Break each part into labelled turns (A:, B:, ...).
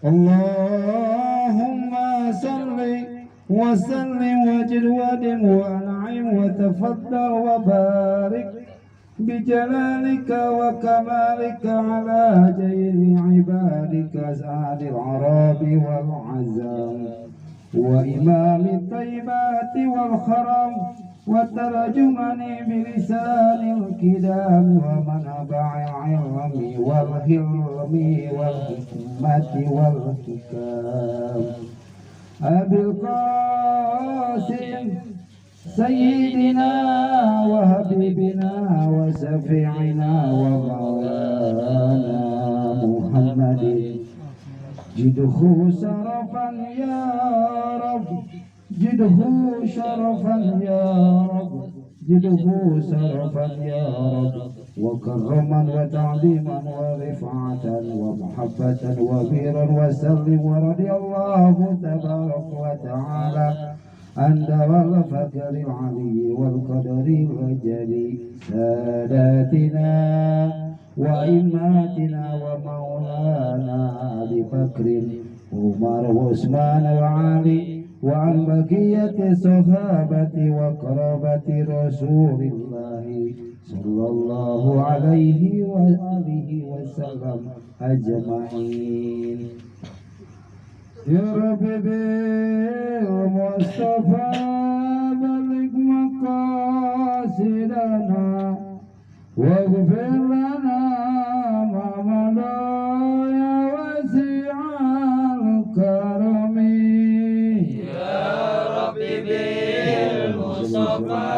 A: اللهم صل وسلم وجد ودم وأنعم وتفضل وبارك بجلالك وكمالك على جيل عبادك سعد العرب والعزام وإمام الطيبات والخرم وترجمني بلسان الكلام ومنبع العلم والحلم والحكمة والحكام أبي القاسم سيدنا وحبيبنا وشفيعنا ومولانا محمد جده شرفا يا رب جده شرفا يا رب جده شرفا يا رب وكرما وتعظيما ورفعة ومحبة وبيرا وسلم ورضي الله تبارك وتعالى عن ذوي الفقر العلي والقدر الجلي ساداتنا وإماتنا ومولانا أبي بكر عمر وعثمان وعلي وعن بقية صحابة وقرابة رسول الله صلى الله عليه وآله وسلم أجمعين. يا رب بالمصطفى بلغ مقاصدنا واغفر لنا ما مضى يا واسع الكرم.
B: يا رب بالمصطفى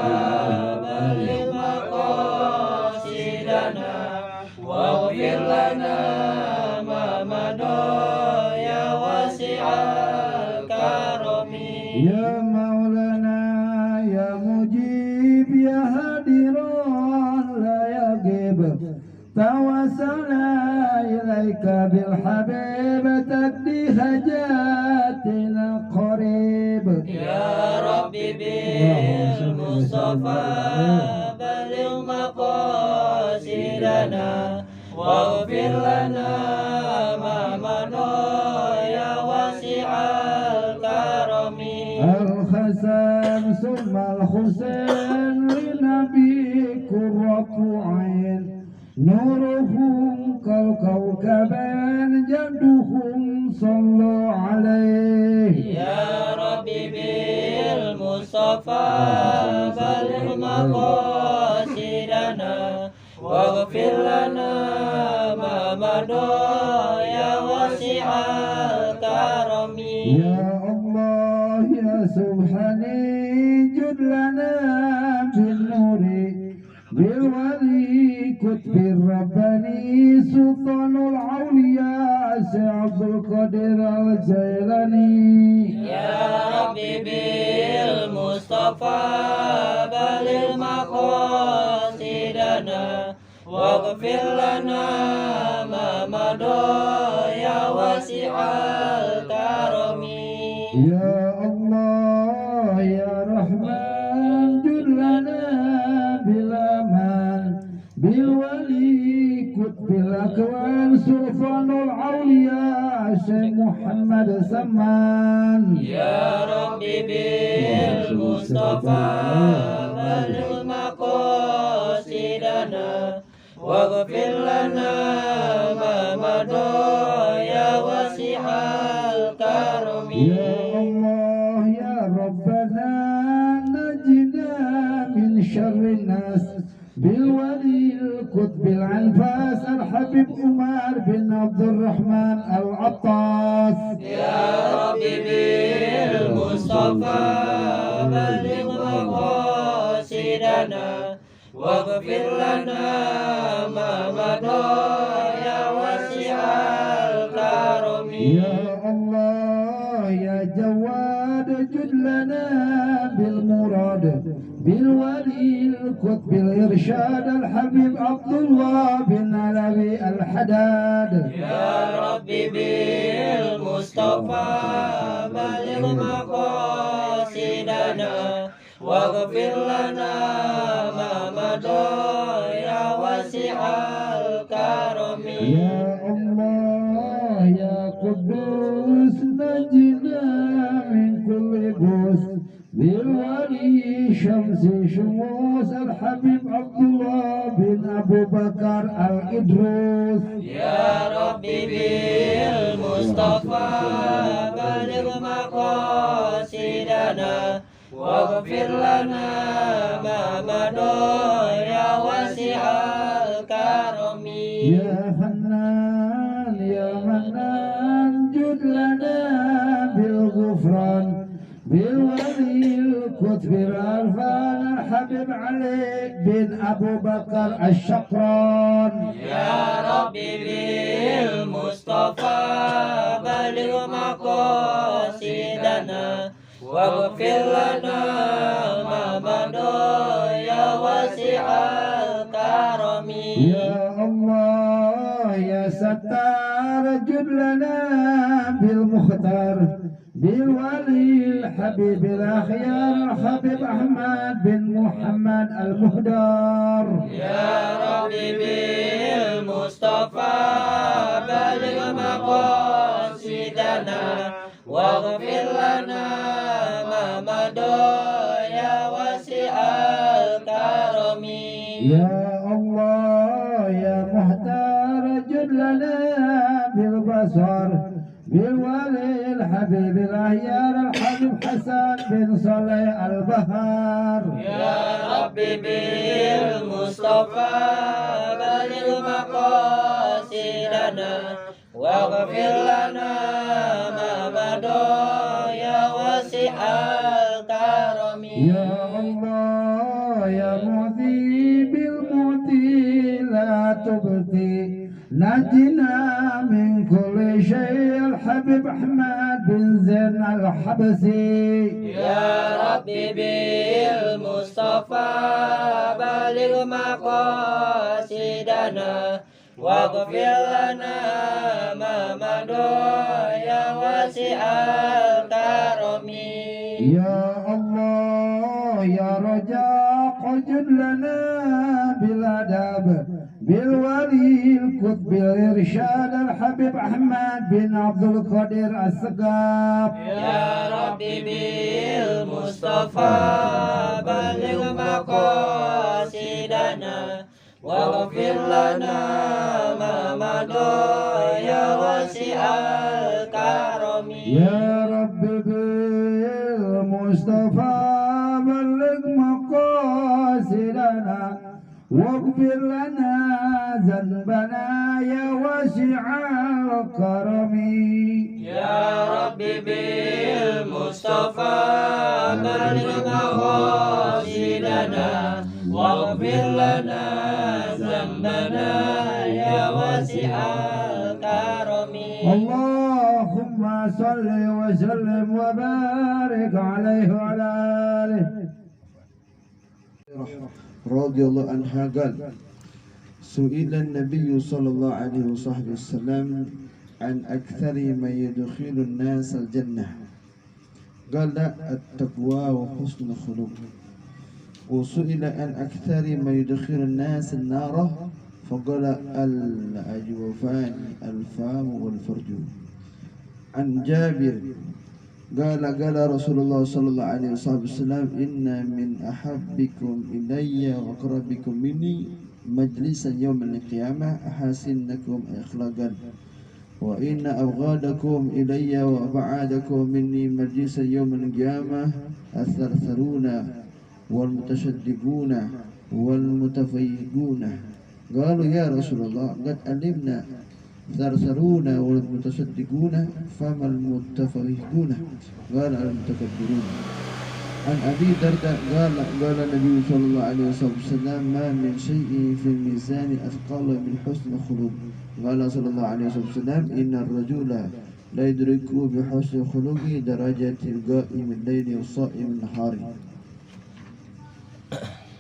B: بلغ مقاصدنا واغفر لنا ما مضى يا واسع الكرم.
A: يا مولانا يا مجيب يا هادرا لا يغيب توسلنا إليك بالحبيب تقضي حاجاتنا قريب.
B: يا رب بالمصطفى بلغ مقاصدنا واغفر لنا ما مضى يا واسع الكرم.
A: الحسن ثم الحسين لنبي قرة عين نورهم كالكوكبين جدهم صلوا عليه.
B: يا رب بالمصطفى بلغ مقاصدنا واغفر لنا ما مضى يا واسع الكرم.
A: يا الله يا سبحاني جد لنا بالنور بالولي كتب الرباني سلطان العولياء عبد القادر الجيلاني.
B: يا رب بالمصطفى بلغ مقاصدنا واغفر لنا ما مضى يا واسع الكرم.
A: يا الله يا رحمن جد لنا بالامان بالولي كتب الاكوان سلطان العولياء شيخ محمد سمان.
B: يا رب بالمصطفى بلغ مقاصدنا واغفر لنا ما مضى يا واسع الكرم.
A: يا الله يا ربنا نجنا من شر الناس بالولي القطب العنفاس الحبيب عمر بن عبد الرحمن العطاس.
B: يا رب بالمصطفى بلغ مقاصدنا واغفر لنا ما مضى يا واسع الكرم.
A: يا الله يا جواد جد لنا بالمراد بالولي القطب الإرشاد الحبيب عبد الله بن علوي الحداد.
B: يا رب بالمصطفى بلغ مقاصدنا واغفر لنا ما مضى يا واسع الكرم.
A: يا الله يا قدوس ونجنا من كل بوس بالولي شمس شموس الحبيب عبد الله بن أبو بكر الإدروس.
B: يا ربي بالمصطفى بلغ مقاصدنا واغفر لنا ما مضى يا واسع الكرم.
A: يا حنان يا منان جد لنا بالغفران بالولي الكتب الألفان الحبيب علي بن أبو بكر الشقران.
B: يا ربي بالمصطفى بلغ مقاصدنا واغفر لنا ما مضى يا واسع الكرم.
A: يا الله يا ستار جد لنا بالمختار بالولي الحبيب الأخيار الحبيب أحمد بن محمد المهدار.
B: يا ربي بالمصطفى بلغ مقاصدنا واغفر لنا ما مضى يا واسع الكرم.
A: يا الله يا محتار جد لنا بالبصر بالولي الحبيب الأخيار الحبيب حسن بن صالح البهار.
B: يا ربي بالمصطفى بلغ مقاصدنا واغفر لنا ما مضى يا واسع الكرم.
A: يا الله يا معطي بالمعطي لا تبقي نجنا من كل شيء الحبيب أحمد بن زين الحبسي.
B: يا ربي بالمصطفى بلغ مقاصدنا واغفر لنا ما مضى يا واسع الكرم.
A: يا الله يا رجاء جد لنا بالأدب بالولي الكتب الإرشاد الحبيب أحمد بن عبد القادر السقاف.
B: يا ربي بالمصطفى بلغ مقاصدنا واغفر لنا ما مضى يا واسع الكرم.
A: يا رب بالمصطفى بلغ مقاصدنا واغفر لنا ذنبنا يا واسع الكرم.
B: يا ربي بالمصطفى بلغ مقاصدنا واغفر لنا ذنبنا يا واسع الكرم.
A: اللهم صل وسلم وبارك عليه وعلى آله.
C: radhiyallahu anha قال سئل النبي صلى الله عليه وسلم عن أكثر ما يدخل الناس الجنة قال التقوى وحسن الخلق. وسئل عن أكثر ما يدخل الناس النار فقال الأجوفان الفم والفرج. عن جابر قال رسول الله صلى الله عليه وسلم إن من أحبكم إلي وأقربكم مني مجلسا يوم القيامة أحسنكم أخلاقا وإن أبغضكم إلي وأبعدكم مني مجلسا يوم القيامة الثرثرون والمتشدقون والمتفيهقون. قالوا يا رسول الله قد علمنا ثرثرون والمتصدقون فما المتفوقون؟ قال المتكبرون. عن أبي الدرداء قال النبي صلى الله عليه وسلم ما من شيء في الميزان أثقل من حسن الخلق. قال صلى الله عليه وسلم إن الرجل لا يدرك بحسن خلقه درجة القائم الليل والصائم النهار.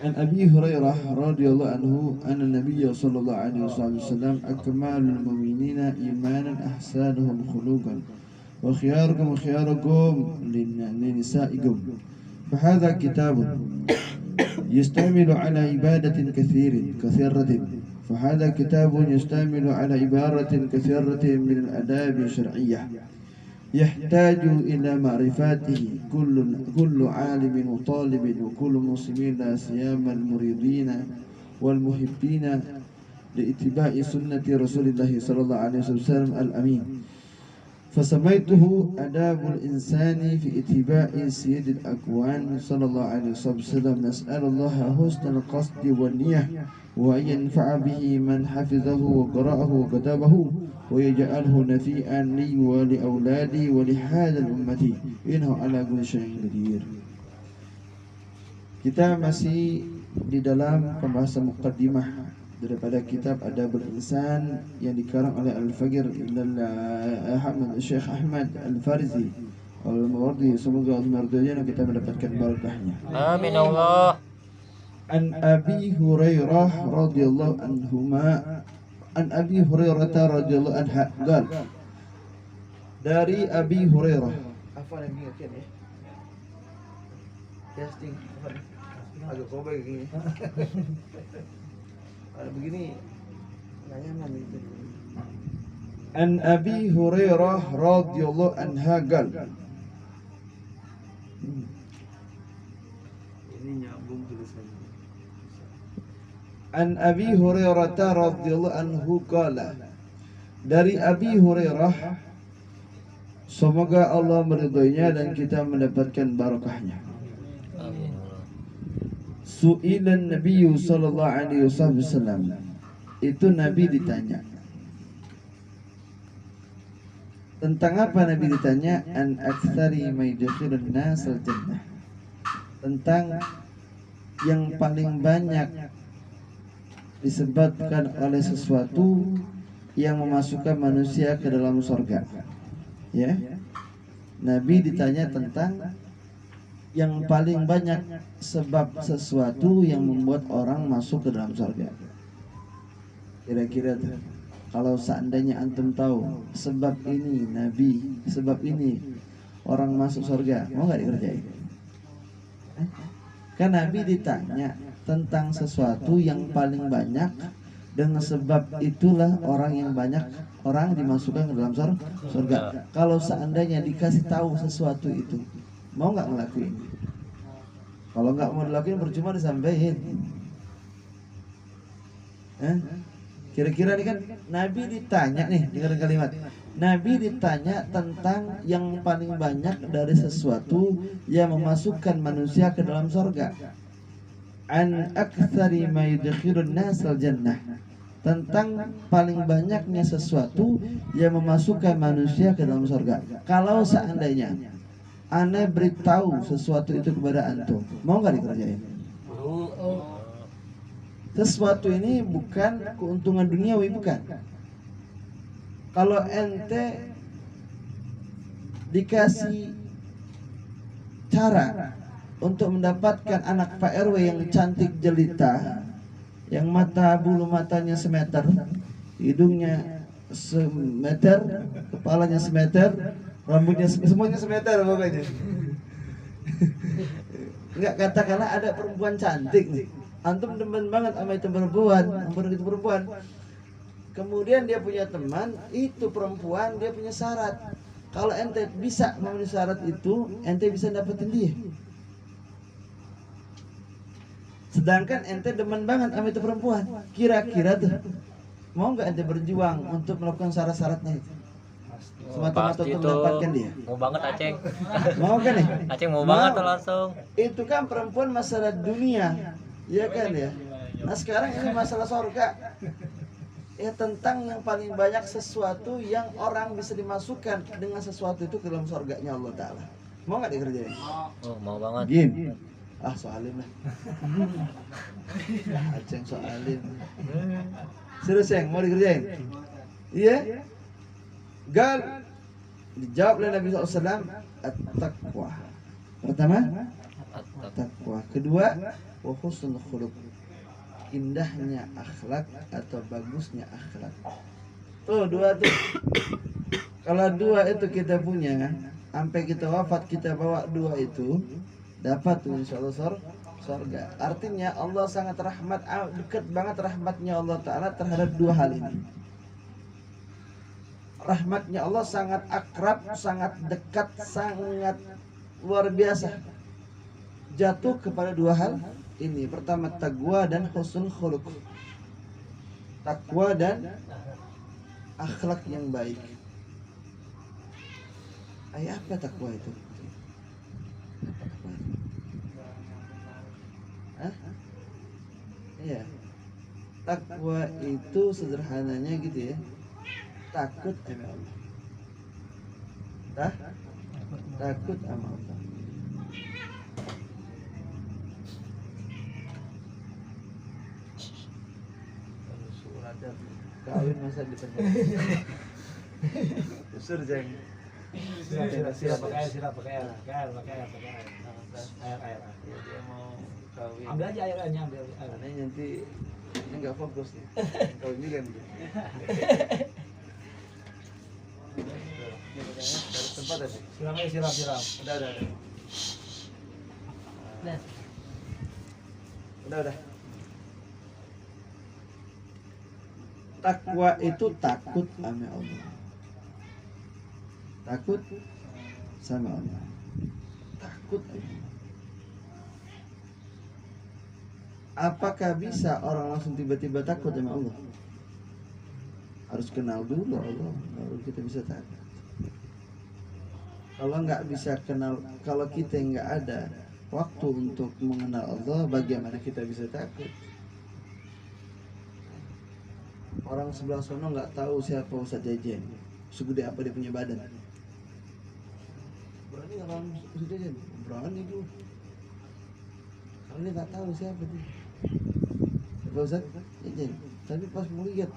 C: عن أبي هريرة رضي الله عنه أن النبي صلى الله عليه وسلم أكمل المؤمنين إيمانا أحسنهم خلقا وخياركم خياركم لنسائكم. فهذا كتاب يشتمل على عبادة كثيرة فهذا كتاب يشتمل على عبارة كثيرة من الآداب الشرعية يحتاج إلى معرفته كل عالم وطالب وكل مسلمين لا سيما المريدين والمحبين لاتباع سنة رسول الله صلى الله عليه وسلم الأمين. فسميته آداب الإنسان في اتباع سيد الأكوان صلى الله عليه وسلم. نسأل الله حسن القصد والنية وأن ينفع به من حفظه وقرأه وكتبه ويجعله نفيئا لي ولأولادي ولحال الأمة إنه على كل شيء قدير. Kita masih di dalam pembahasan muqaddimah daripada kitab Adabul Insan yang dikarang oleh Al-Faqir Syekh Ahmad Al-Farizi Al-Mawardi. Semoga Allah meridainya dan kita mendapatkan barakahnya.
B: Amin Allah.
C: An Abi Hurairah radhiyallahu anhuma An Abi Hurairah radhiyallahu anha qala, dari Abi Hurairah. Apa yang ingatkan ya? Testing. Agak kobek gini. Kalau begini enggak nyaman gitu. An Abi Hurairah radhiyallahu anha qala. Ini nyambung tulisannya. An Abi Hurairah radhiyallahu anhu qala, dari Abi Hurairah, semoga Allah meridhoinya dan kita mendapatkan barakahnya.
B: Amin.
C: Su'ilan Nabi sallallahu alaihi wasallam, itu Nabi ditanya. Tentang apa Nabi ditanya? An aktsari ma yadkhulun nas al-jannah, tentang yang paling banyak disebabkan oleh sesuatu yang memasukkan manusia ke dalam surga. Ya, Nabi ditanya tentang yang paling banyak sebab sesuatu yang membuat orang masuk ke dalam surga. Kira-kira kalau seandainya antum tahu sebab ini Nabi, sebab ini orang masuk surga, mau nggak dikerjain? Kan Nabi ditanya tentang sesuatu yang paling banyak, dengan sebab itulah orang dimasukkan ke dalam surga. Kalau seandainya dikasih tahu sesuatu itu, mau nggak ngelakuin? Kalau nggak mau dilakuin percuma disampaikan. Kira-kira nih kan Nabi ditanya nih, dengar kalimat. Nabi ditanya tentang yang paling banyak dari sesuatu yang memasukkan manusia ke dalam surga. An aktsari ma yudkhilun nas al-jannah, tentang paling banyaknya sesuatu yang memasukkan manusia ke dalam surga. Kalau seandainya Ane beritahu sesuatu itu kepada antum, mau nggak dikerjain? Sesuatu ini bukan keuntungan duniawi, bukan. Kalau ente dikasih cara untuk mendapatkan anak Pak RW yang cantik jelita, yang bulu matanya semeter, hidungnya semeter, kepalanya semeter, rambutnya semuanya semeter pokoknya. Enggak, katakanlah ada perempuan cantik nih, antum demen banget sama itu perempuan, kemudian dia punya teman, itu perempuan dia punya syarat. Kalau ente bisa memenuhi syarat itu, ente bisa dapetin dia. Sedangkan ente demen banget sama itu perempuan, kira-kira tuh mau nggak ente berjuang untuk melakukan syarat-syaratnya itu? Semata-mata untuk mendapatkan dia.
B: Mau banget Aceng.
C: Mau kan nih?
B: Aceng mau banget tuh langsung.
C: Itu kan perempuan masalah dunia, ya kan ya. Nah sekarang ini masalah surga. Ya tentang yang paling banyak sesuatu yang orang bisa dimasukkan dengan sesuatu itu ke dalam surganya Allah Ta'ala. Mau nggak dikerjain?
B: Oh mau banget.
C: Gini. Soalin lah. Aceng soalin. Serius Ceng, mau dikerjain? Iya? Gal dijawab oleh Nabi SAW, at-taqwa. Pertama, at-taqwa. Kedua, wa husnul khuluq, indahnya akhlak atau bagusnya akhlak. Tuh dua tuh. Kalau dua itu kita punya, sampai kita wafat kita bawa dua itu, dapat tuh insyaallah surga. Artinya Allah sangat rahmat, dekat banget rahmatnya Allah Ta'ala terhadap dua hal ini. rahmatnya Allah sangat akrab, sangat dekat, sangat luar biasa. Jatuh kepada dua hal ini. Pertama takwa dan husnul khuluq. Takwa dan akhlak yang baik. Apa takwa itu? Iya. Takwa itu sederhananya gitu ya. Takut sama Allah. Takut sama Allah. Kawin masa di penjara. Usur jeng.
D: Siap pakai air.
C: Dia mau kawin.
D: Ambil aja airnya, ambil air.
C: Karena nanti ini nggak fokus nih. Kawin ini kan. Dari tempat tadi.
D: Siram.
C: Udah. Udah. Takwa itu takut sama Allah. Takut sama Allah. Takut sama Allah. Apakah bisa orang langsung tiba-tiba takut sama Allah? Harus kenal dulu Allah, baru kita bisa takut. Kalau nggak bisa kenal, kalau kita nggak ada waktu untuk mengenal Allah, bagaimana kita bisa takut? Orang sebelah sono nggak tahu siapa Ustadz Jajan, segede apa dia punya badan. Berani nggak lawan Ustadz Jajan? Berani tuh. Karena dia nggak tahu siapa dia. Siapa Ustadz Jajan? Tapi pas mau lihat,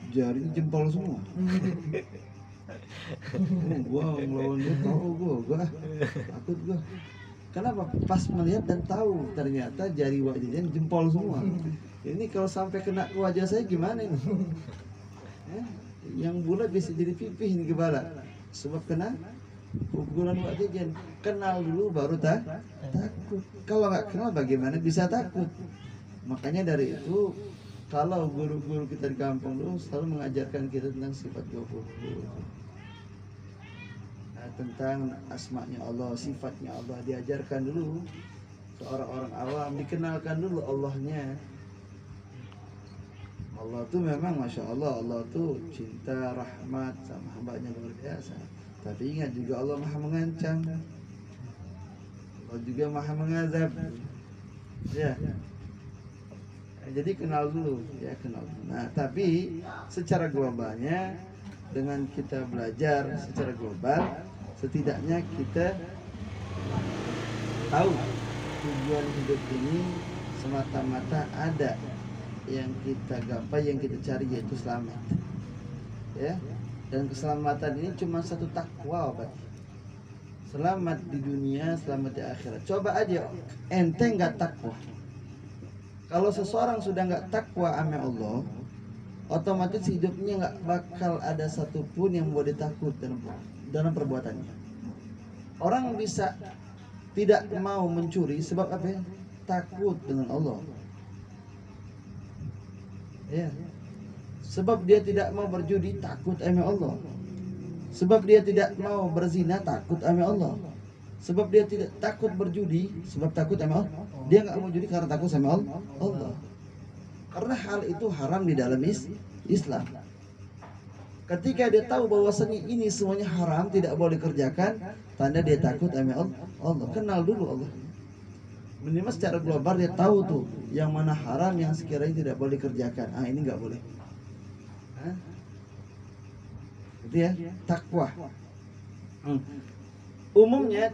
C: jarinya jempol semua. Gua ngelawan dia, tahu gua takut gua. Kenapa? Pas melihat dan tahu ternyata jari wajahnya jempol semua. Ini kalau sampai kena ke wajah saya gimana ini? Yang bulat bisa jadi pipih ini kepala. Sebab kena pukulan wajah. Kenal dulu baru takut. Kalau nggak kenal bagaimana bisa takut? Makanya dari itu kalau guru-guru kita di kampung dulu selalu mengajarkan kita tentang sifat 20. Tentang asma'nya Allah, sifatnya Allah diajarkan dulu. Seorang orang awam dikenalkan dulu Allahnya. Allah tuh memang Masya Allah, Allah tuh cinta, rahmat sama hambanya luar biasa. Tapi ingat juga Allah maha mengancam, Allah juga maha mengazab. Ya. Jadi kenal dulu, ya kenal dulu. Nah tapi secara globalnya dengan kita belajar secara global, setidaknya kita tahu tujuan hidup ini semata-mata ada yang kita gapai, yang kita cari, yaitu selamat. Ya, dan keselamatan ini cuma satu takwa, Pak. Selamat di dunia, selamat di akhirat. Coba aja ente nggak takwa. Kalau seseorang sudah nggak takwa sama Allah, otomatis hidupnya nggak bakal ada satupun yang boleh takut dalam perbuatannya. Orang bisa tidak mau mencuri sebab apa ya? Takut dengan Allah. Ya. Sebab dia tidak mau berjudi, takut sama Allah. Sebab dia tidak mau berzina, takut sama Allah. Sebab dia tidak takut berjudi, sebab takut sama Allah. Dia nggak mau judi karena takut sama Allah. Karena hal itu haram di dalam Islam. Ketika dia tahu bahwasanya ini semuanya haram, tidak boleh kerjakan, tanda dia takut sama Allah. Kenal dulu Allah. Minimal secara global dia tahu tuh yang mana haram, yang sekiranya tidak boleh kerjakan. Ini nggak boleh. Itu ya, takwa. Umumnya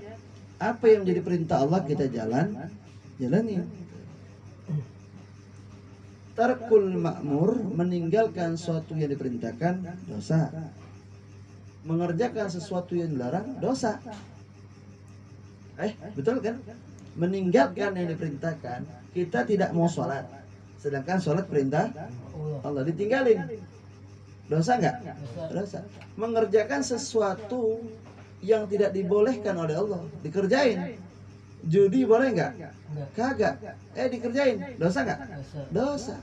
C: apa yang menjadi perintah Allah kita jalani. Tarkul ma'mur, meninggalkan sesuatu yang diperintahkan, dosa. Mengerjakan sesuatu yang dilarang, dosa. Betul kan? Meninggalkan yang diperintahkan, kita tidak mau sholat, sedangkan sholat perintah Allah, ditinggalin, dosa nggak? Dosa. Mengerjakan sesuatu yang tidak dibolehkan oleh Allah, dikerjain. Judi boleh nggak? Kagak. Dikerjain, dosa nggak? Dosa.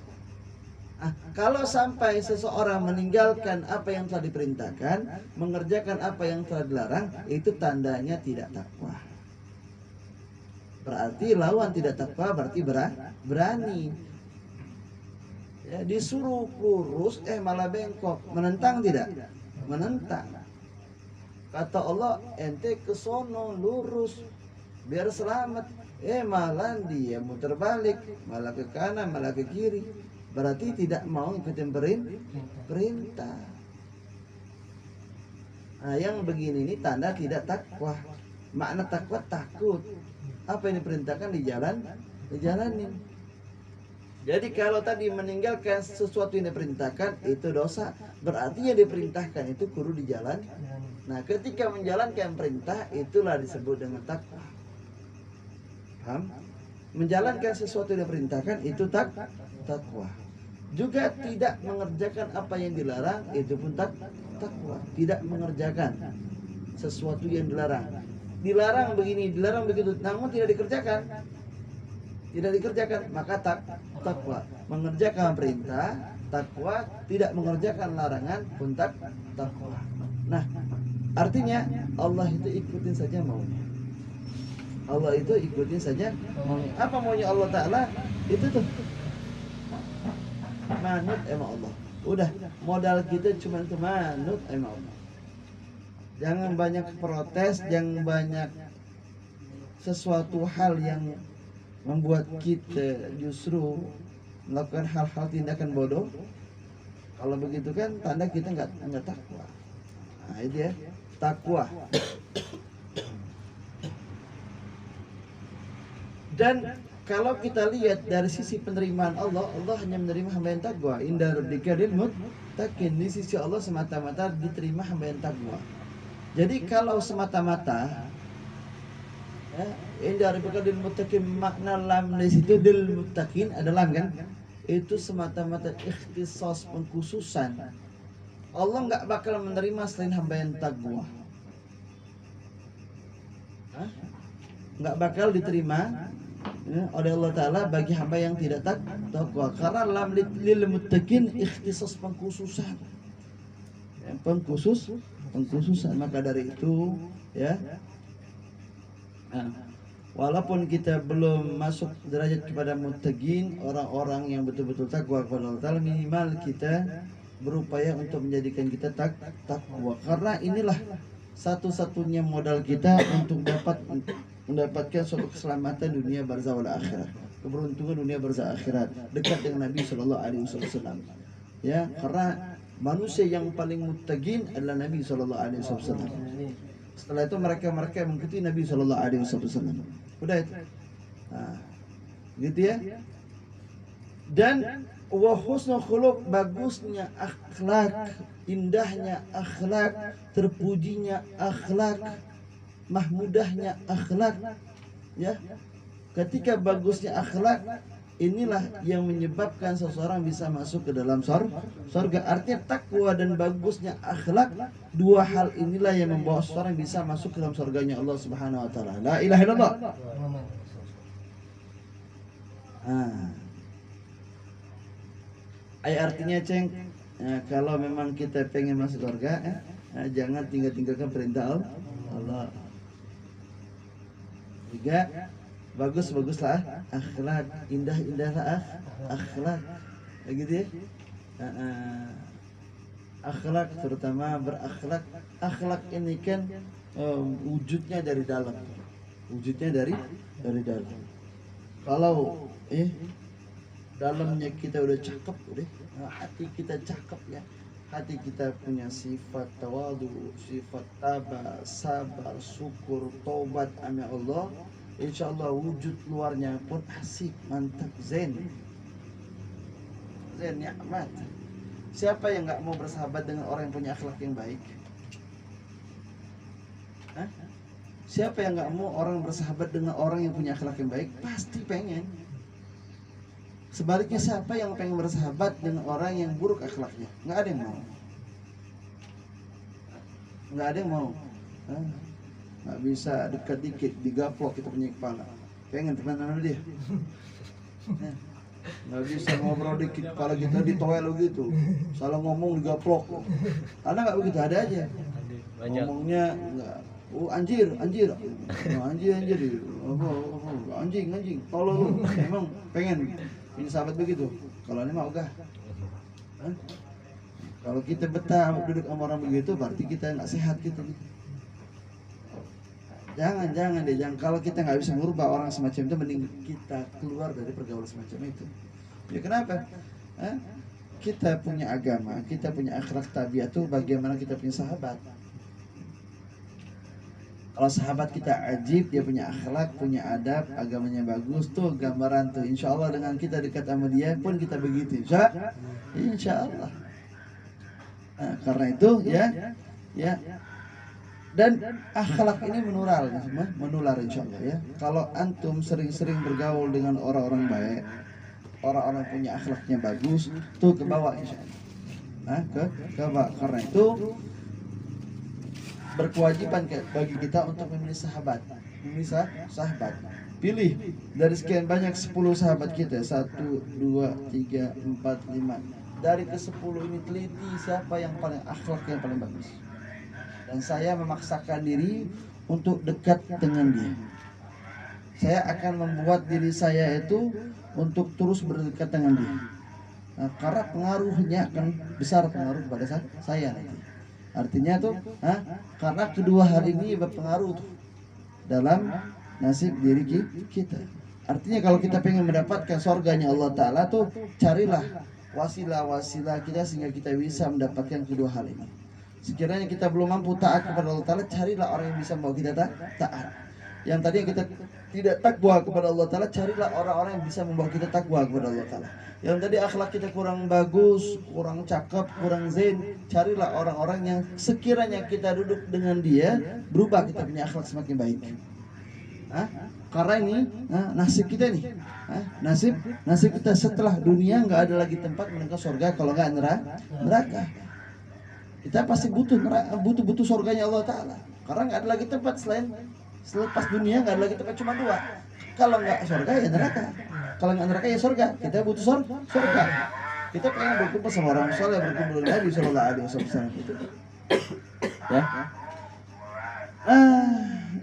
C: Kalau sampai seseorang meninggalkan apa yang telah diperintahkan, mengerjakan apa yang telah dilarang, itu tandanya tidak takwa. Berarti lawan tidak takwa berarti berani. Ya, disuruh lurus malah bengkok. Menentang tidak? Menentang. Kata Allah, ente ke sono lurus biar selamat. Malah dia muter balik, malah ke kanan, malah ke kiri. Berarti tidak mau ikutin perintah. Nah, yang begini ini tanda tidak takwa. Makna takwa takut. Apa yang diperintahkan dijalanin. Jadi kalau tadi meninggalkan sesuatu yang diperintahkan itu dosa, berarti yang diperintahkan itu kudu dijalan. Nah, ketika menjalankan perintah itulah disebut dengan takwa. Paham? Menjalankan sesuatu yang diperintahkan itu takwa. Juga tidak mengerjakan apa yang dilarang itu pun takwa. Tidak mengerjakan sesuatu yang dilarang. Dilarang begini, dilarang begitu, namun tidak dikerjakan. Tidak dikerjakan, maka takwa. Mengerjakan perintah takwa, tidak mengerjakan larangan pun takwa. Nah, artinya Allah itu ikutin saja maunya. Allah itu ikutin saja maunya. Apa maunya Allah Ta'ala? Itu tuh manut sama Allah. Udah, modal kita cuma itu manut sama Allah. Jangan banyak protes, jangan banyak sesuatu hal yang membuat kita justru melakukan hal-hal tindakan bodoh. Kalau begitu kan tanda kita nggak takwa. Nah, itu ya, takwa. Dan kalau kita lihat dari sisi penerimaan Allah, Allah hanya menerima hamba yang takwa. Inda rabbika lil muttaqin. Di sisi Allah semata-mata diterima hamba yang takwa. Jadi kalau semata-mata inda rabbika lil muttaqin, makna lam di situ lil muttaqin ada lam kan? Itu semata-mata ikhtisas, pengkhususan. Allah nggak bakal menerima selain hamba yang takwa. Nggak bakal diterima oleh Allah Ta'ala bagi hamba yang tidak takwa. Karena lam lil muttaqin ikhtisas, pengkhususan. Pengkhususan. Maka dari itu ya, walaupun kita belum masuk derajat kepada muttaqin, orang-orang yang betul-betul takwa kepada Allah Ta'ala, minimal kita berupaya untuk menjadikan kita takwa. Karena inilah satu-satunya modal kita untuk mendapatkan suatu keselamatan dunia barzah wal akhirat, keberuntungan dunia barzah akhirat, dekat dengan Nabi Shallallahu Alaihi Wasallam. Ya, karena manusia yang paling muttaqin adalah Nabi Shallallahu Alaihi Wasallam. Setelah itu mereka yang mengikuti Nabi Shallallahu Alaihi Wasallam. Udah itu. Nah, gitu ya. Dan wa husnul khuluq, bagusnya akhlak, indahnya akhlak, terpujinya akhlak, mahmudahnya akhlak, ya. Ketika bagusnya akhlak, inilah yang menyebabkan seseorang bisa masuk ke dalam surga. Artinya takwa dan bagusnya akhlak, dua hal inilah yang membawa seseorang bisa masuk ke dalam surganya Allah Subhanahu wa taala. La ilaha illallah. Artinya ceng, kalau memang kita pengen masuk surga, jangan tinggalkan perintah Allah. Tiga, baguslah akhlak, indahlah akhlak, gitu ya. Akhlak, terutama berakhlak. Akhlak ini kan wujudnya dari dalam, dari dalam. Kalau dalamnya kita udah cakep, hati kita cakep ya, hati kita punya sifat tawadu, sifat tabah, sabar, syukur, taubat sama Allah, insya Allah wujud luarnya pun asik, mantap, zen, nikmat. Siapa yang nggak mau bersahabat dengan orang yang punya akhlak yang baik? Siapa yang nggak mau orang bersahabat dengan orang yang punya akhlak yang baik? Pasti pengen. Sebaliknya, siapa yang pengen bersahabat dengan orang yang buruk akhlaknya? Nggak ada yang mau. Nggak bisa dekat dikit digaplok kita punya kepala. Pengen teman sama dia. Nggak bisa ngobrol dikit kalau kita ditoel gitu. Salah ngomong digaplok. Karena nggak begitu, ada aja.
B: Banyak.
C: Ngomongnya nggak, oh anjir, anjir, oh, anjir, anjing, tolol lu. Emang pengen ini sahabat begitu. Kalau ini mah ogah. Hah? Kalau kita betah duduk sama orang begitu, berarti kita nggak sehat gitu. Jangan deh, jangan. Kalau kita nggak bisa merubah orang semacam itu, mending kita keluar dari pergaulan semacam itu. Ya kenapa? Hah? Kita punya agama, kita punya akhlak tabiat tuh bagaimana kita punya sahabat. Kalau sahabat kita ajib, dia punya akhlak, punya adab, agamanya bagus, tuh gambaran tuh. Insya Allah dengan kita dekat sama dia pun kita begitu. Insya Allah. Nah, karena itu ya. Dan akhlak ini menular insya Allah ya. Kalau antum sering-sering bergaul dengan orang-orang baik, orang-orang punya akhlaknya bagus, tuh ke bawah insya Allah. Nah, ke bawah. Karena itu berkewajiban bagi kita untuk memilih sahabat. Pilih dari sekian banyak 10 sahabat kita, 1, 2, 3, 4, 5. Dari ke-10 ini teliti siapa yang paling akhlak yang paling bagus. Dan saya memaksakan diri untuk dekat dengan dia. Saya akan membuat diri saya itu untuk terus berdekat dengan dia. Nah, karena pengaruhnya akan besar pengaruh kepada saya nanti. Artinya tuh, karena kedua hal ini berpengaruh tuh dalam nasib diri kita. Artinya kalau kita pengen mendapatkan surganya Allah Ta'ala tuh, carilah wasilah-wasilah kita sehingga kita bisa mendapatkan kedua hal ini. Sekiranya kita belum mampu taat kepada Allah Ta'ala, carilah orang yang bisa membawa kita taat. Yang tadi kita tidak takwa kepada Allah Ta'ala, carilah orang-orang yang bisa membawa kita takwa kepada Allah Ta'ala. Yang tadi akhlak kita kurang bagus, kurang cakep, kurang zen, carilah orang-orang yang sekiranya kita duduk dengan dia, berubah kita punya akhlak semakin baik. Karena ini nasib kita nih. Nasib kita setelah dunia nggak ada lagi tempat menemukan surga kalau nggak neraka. Kita pasti butuh surganya Allah Ta'ala. Karena nggak ada lagi tempat selepas dunia, nggak ada lagi tempat, cuma 2. Kalau nggak surga ya neraka. Kalau nggak neraka ya surga. Kita butuh surga. Kita pengen berkumpul sama orang soleh, berkumpul dengan Nabi Sallallahu Alaihi Wasallam itu. Ya.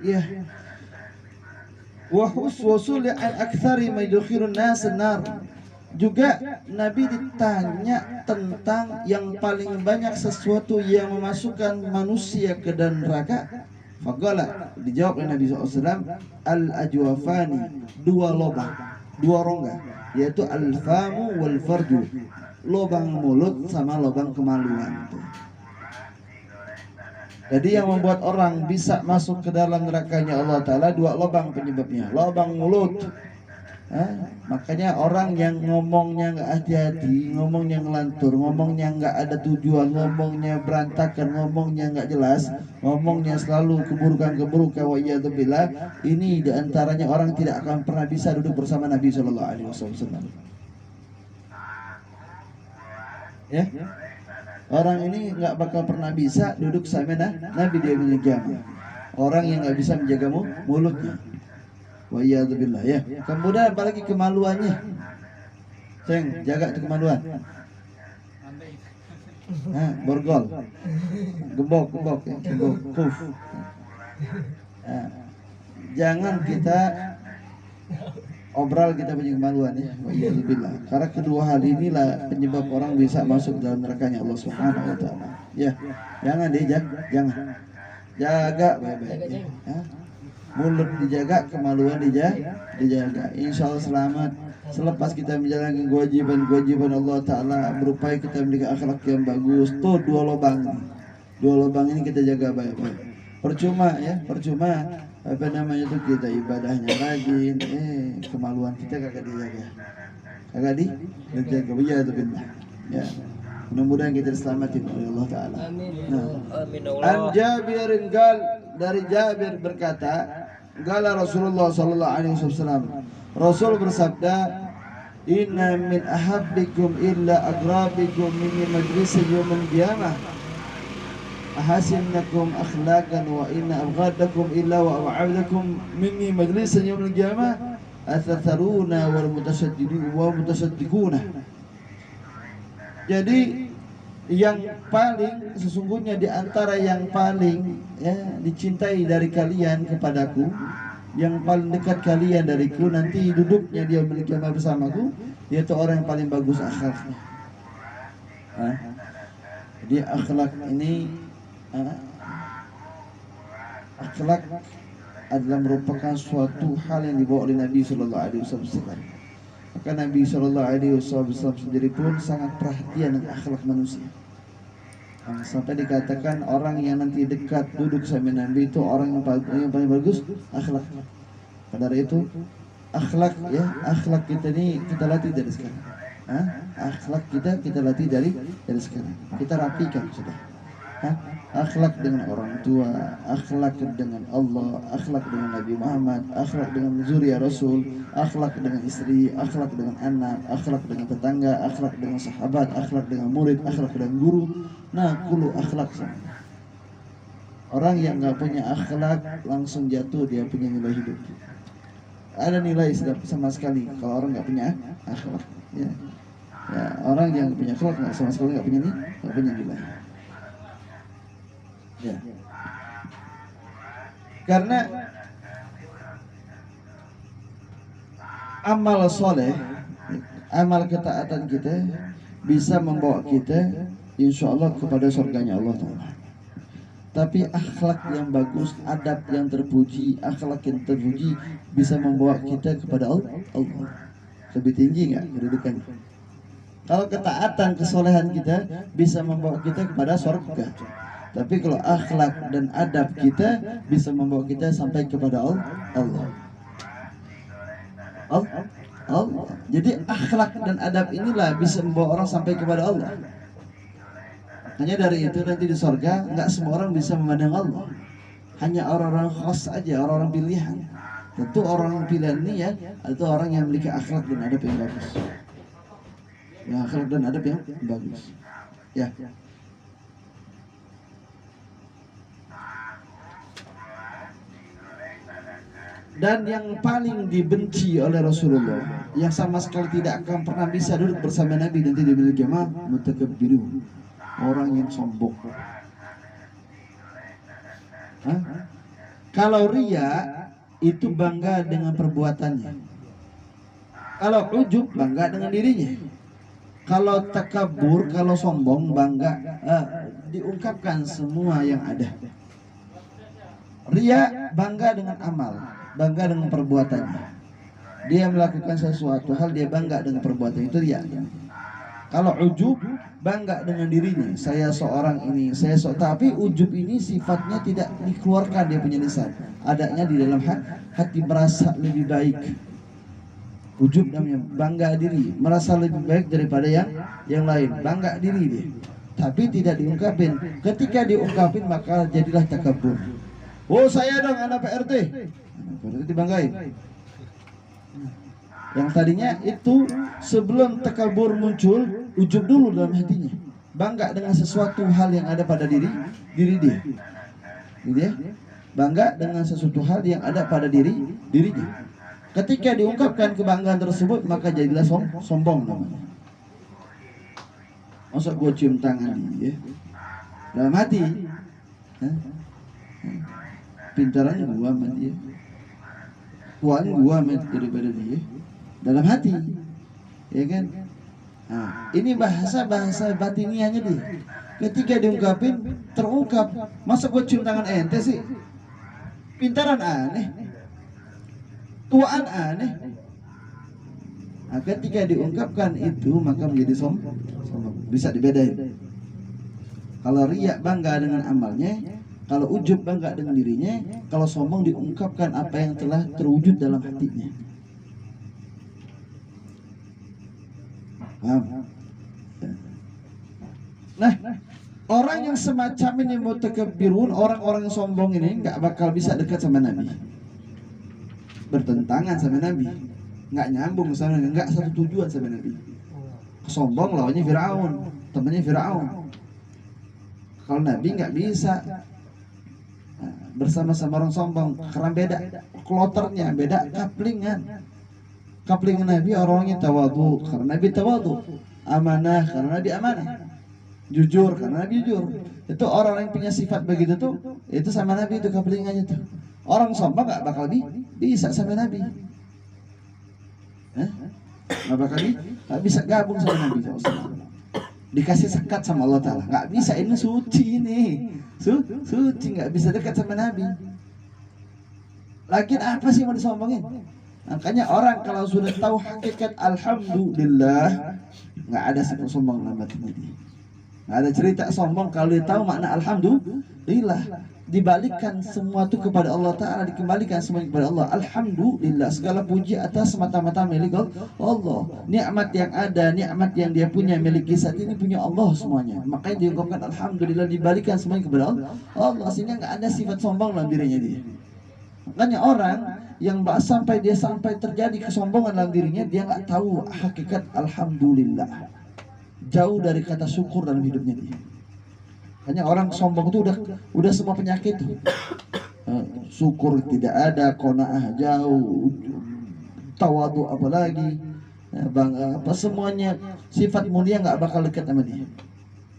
C: Ya. Wa huswusul an aktsari ma yudkhilun nas nar. Juga Nabi ditanya tentang yang paling banyak sesuatu yang memasukkan manusia ke dalam neraka. Faqala, dijawab oleh Nabi SAW, al-ajwafani, 2 lubang, 2 rongga, yaitu al-famu wal farju, lubang mulut sama lubang kemaluan. Jadi yang membuat orang bisa masuk ke dalam nerakanya Allah Ta'ala 2 lubang penyebabnya. Lubang mulut. Makanya orang yang ngomongnya nggak hati-hati, ngomongnya ngelantur, ngomongnya nggak ada tujuan, ngomongnya berantakan, ngomongnya nggak jelas, ngomongnya selalu keburukan-keburukan, wa iyadzubillah, ini diantaranya orang tidak akan pernah bisa duduk bersama Nabi Sallallahu Alaihi Wasallam. Ya, orang ini nggak bakal pernah bisa duduk sama Nabi di yaumil qiyamah. Orang yang nggak bisa menjaga mulutnya. Wa iyadzubillah ya. Kemudian apalagi kemaluannya. Ceng, jaga tuh kemaluan. Borgol. Gembok ya, gembok kuf. Jangan kita obral kita punya kemaluan ya. Wa iyadzubillah. Karena kedua hal inilah penyebab orang bisa masuk dalam nerakanya Allah Subhanahu wa taala. Ya. Jangan jangan. Jaga baik-baik ya. Mulut dijaga, kemaluan dijaga. Insya Allah selamat. Selepas kita menjalankan kewajiban Allah Ta'ala, berupaya kita memiliki akhlak yang bagus. Tuh 2 lubang ini kita jaga baik-baik. Percuma apa namanya tuh kita ibadahnya rajin, kemaluan kita kagak dijaga. Ya. Mudah-mudahan kita diselamatkan oleh Allah Ta'ala.
B: Amin
C: An Jabirin dari Jabir berkata, Gala Rasulullah Sallallahu Alaihi Wasallam, Rasul bersabda, Inna min ahabbikum illa agrabikum minni majlisin yawmal qiyamah, ahasinnakum akhlaqan wa inna abghadakum illa wa ab'adakum minni majlisin yawmal qiyamah, atsaruna wal mutasaddiquna. Jadi yang paling sesungguhnya di antara yang paling dicintai dari kalian kepadaku, yang paling dekat kalian dariku, nanti duduknya dia memiliki amal bersamaku, yaitu orang yang paling bagus akhlaknya. Jadi akhlak ini akhlak adalah merupakan suatu hal yang dibawa oleh Nabi Sallallahu Alaihi Wasallam. Maka Nabi Sallallahu Alaihi Wasallam sendiri pun sangat perhatian dengan akhlak manusia. Sampai dikatakan orang yang nanti dekat duduk sama Nabi itu orang yang paling bagus akhlak. Pada itu akhlak akhlak kita ini kita latih dari sekarang. Akhlak kita latih dari sekarang. Kita rapikan sudah. Akhlak dengan orang tua, akhlak dengan Allah, akhlak dengan Nabi Muhammad, akhlak dengan zuriya Rasul, akhlak dengan istri, akhlak dengan anak, akhlak dengan tetangga, akhlak dengan sahabat, akhlak dengan murid, akhlak dengan guru. Nah, kullu akhlak sama. Orang yang nggak punya akhlak langsung jatuh dia punya nilai hidup. Ada nilai sama sekali kalau orang nggak punya akhlak. Ya, orang yang punya akhlak sama sekali nggak punya nilai. Ya. Karena amal soleh, amal ketaatan kita bisa membawa kita insya Allah kepada surganya Allah Ta'ala. Tapi akhlak yang bagus, adab yang terpuji, akhlak yang terpuji bisa membawa kita kepada Allah. Lebih tinggi nggak kedudukannya? Kalau ketaatan, kesolehan kita bisa membawa kita kepada surga. Tapi kalau akhlak dan adab kita bisa membawa kita sampai kepada Allah. Jadi akhlak dan adab inilah bisa membawa orang sampai kepada Allah. Hanya dari itu nanti di surga nggak semua orang bisa memandang Allah. Hanya orang-orang khas aja, orang-orang pilihan. Tentu orang pilihan ini itu orang yang memiliki akhlak dan adab yang bagus. Ya, akhlak dan adab yang bagus. Ya. Dan yang paling dibenci oleh Rasulullah, yang sama sekali tidak akan pernah bisa duduk bersama Nabi nanti di yaumil qiyamah, mutakabbirun, orang yang sombong. Kalau riya itu bangga dengan perbuatannya. Kalau ujub bangga dengan dirinya. Kalau takabur, kalau sombong bangga diungkapkan semua yang ada. Riya bangga dengan amal, bangga dengan perbuatannya. Dia melakukan sesuatu hal, dia bangga dengan perbuatan itu riya. Kalau ujub bangga dengan dirinya, saya seorang ini, tapi ujub ini sifatnya tidak dikeluarkan dia punya lisan. Adanya di dalam hati merasa lebih baik. Ujub namanya bangga diri, merasa lebih baik daripada yang lain, bangga diri dia. Tapi tidak diungkapin. Ketika diungkapin maka jadilah takabur. Oh saya dong anak PRT, PRT dibanggain. Yang tadinya itu sebelum takabur muncul, ujub dulu dalam hatinya, bangga dengan sesuatu hal yang ada pada diri dia. Gitu ya? Bangga dengan sesuatu hal yang ada pada dirinya. Ketika diungkapkan kebanggaan tersebut maka jadilah sombong namanya. Masa gua cium tangan dia dalam hati, pintarannya gua sama dia, kuatnya gua daripada dia dalam hati, ya kan? Nah, ini bahasa batiniahnya dia. Ketika diungkapin terungkap. Masa gua cium tangan ente sih? Pintaran aneh, tuaan aneh. Nah, ketika diungkapkan itu maka menjadi sombong. Bisa dibedain. Kalau riya bangga dengan amalnya, kalau ujub bangga dengan dirinya, kalau sombong diungkapkan apa yang telah terwujud dalam hatinya. Paham? Nah, orang yang semacam ini mutakabbirun, orang-orang yang sombong ini nggak bakal bisa dekat sama Nabi. Bertentangan sama Nabi, nggak nyambung sama Nabi, nggak satu tujuan sama Nabi. Sombong lawannya Firaun, temannya Firaun. Kalau Nabi nggak bisa bersama-sama orang sombong, karena beda kloternya, beda kaplingan. Kaplingan Nabi orangnya tawadu karena Nabi tawadu, amanah karena Nabi amanah, jujur karena Nabi jujur. Itu orang yang punya sifat begitu tuh, itu sama Nabi itu kaplingannya tuh. Orang sombong nggak bakal bisa sama Nabi. Nggak bakal nggak bisa gabung sama Nabi SAW. Dikasih sekat sama Allah Ta'ala, nggak bisa, ini suci ini, suci, nggak bisa dekat sama Nabi. Lagian apa sih mau disombongin? Makanya orang kalau sudah tahu hakikat alhamdulillah, nggak ada sifat sombong dalam hatinya dia. Nggak ada cerita sombong kalau dia tahu makna alhamdulillah. Dibalikkan semua itu kepada Allah Ta'ala, dikembalikan semuanya kepada Allah. Alhamdulillah, segala puji atas semata-mata milik Allah. Nikmat yang ada, nikmat yang dia punya, miliki saat ini punya Allah semuanya. Makanya diungkapkan alhamdulillah, dibalikan semuanya kepada Allah. Sehingga nggak ada sifat sombong dalam dirinya dia. Makanya orang yang sampai terjadi kesombongan dalam dirinya, dia nggak tahu hakikat alhamdulillah. Jauh dari kata syukur dalam hidupnya dia. Hanya orang sombong itu udah semua penyakit. Syukur tidak ada, qanaah jauh, tawadu apalagi, bangga apa semuanya, sifat mulia nggak bakal dekat sama dia.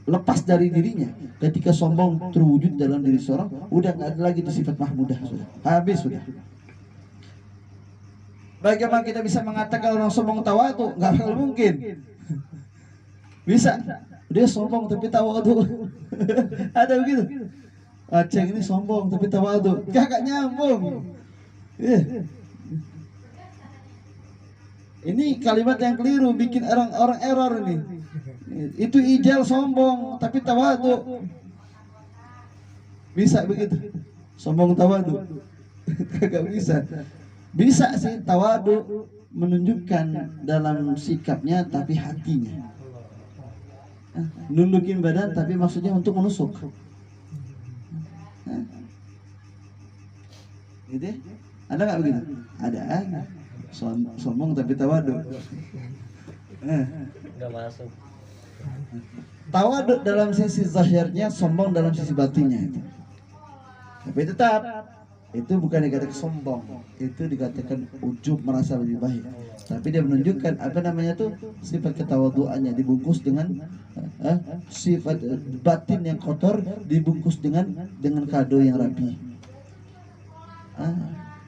C: Lepas dari dirinya, ketika sombong terwujud dalam diri seorang, udah nggak ada lagi itu sifat mahmudah, sudah habis sudah. Bagaimana kita bisa mengatakan orang sombong tawadu? Nggak bakal mungkin. Bisa. Dia sombong tapi tawadu. Ada begitu. Aceh ini sombong tapi tawadu. Kagak nyambung. Ini kalimat yang keliru, bikin orang error ini. Itu ijal sombong tapi tawadu. Bisa begitu. Sombong tawadu. Kagak bisa. Bisa sih tawadu menunjukkan dalam sikapnya tapi hatinya. Nundukin badan tapi maksudnya untuk menusuk. Gitu ya? Ada nggak begitu? Ada. Sombong tapi tawadu.
B: Nggak masuk.
C: Tawadu dalam sisi zahirnya, sombong dalam sisi batinnya itu. Tapi tetap itu bukan dikatakan sombong, itu dikatakan ujub, merasa lebih baik. Tapi dia menunjukkan apa namanya tuh sifat ketawaduannya dibungkus dengan sifat batin yang kotor dibungkus dengan kado yang rapi.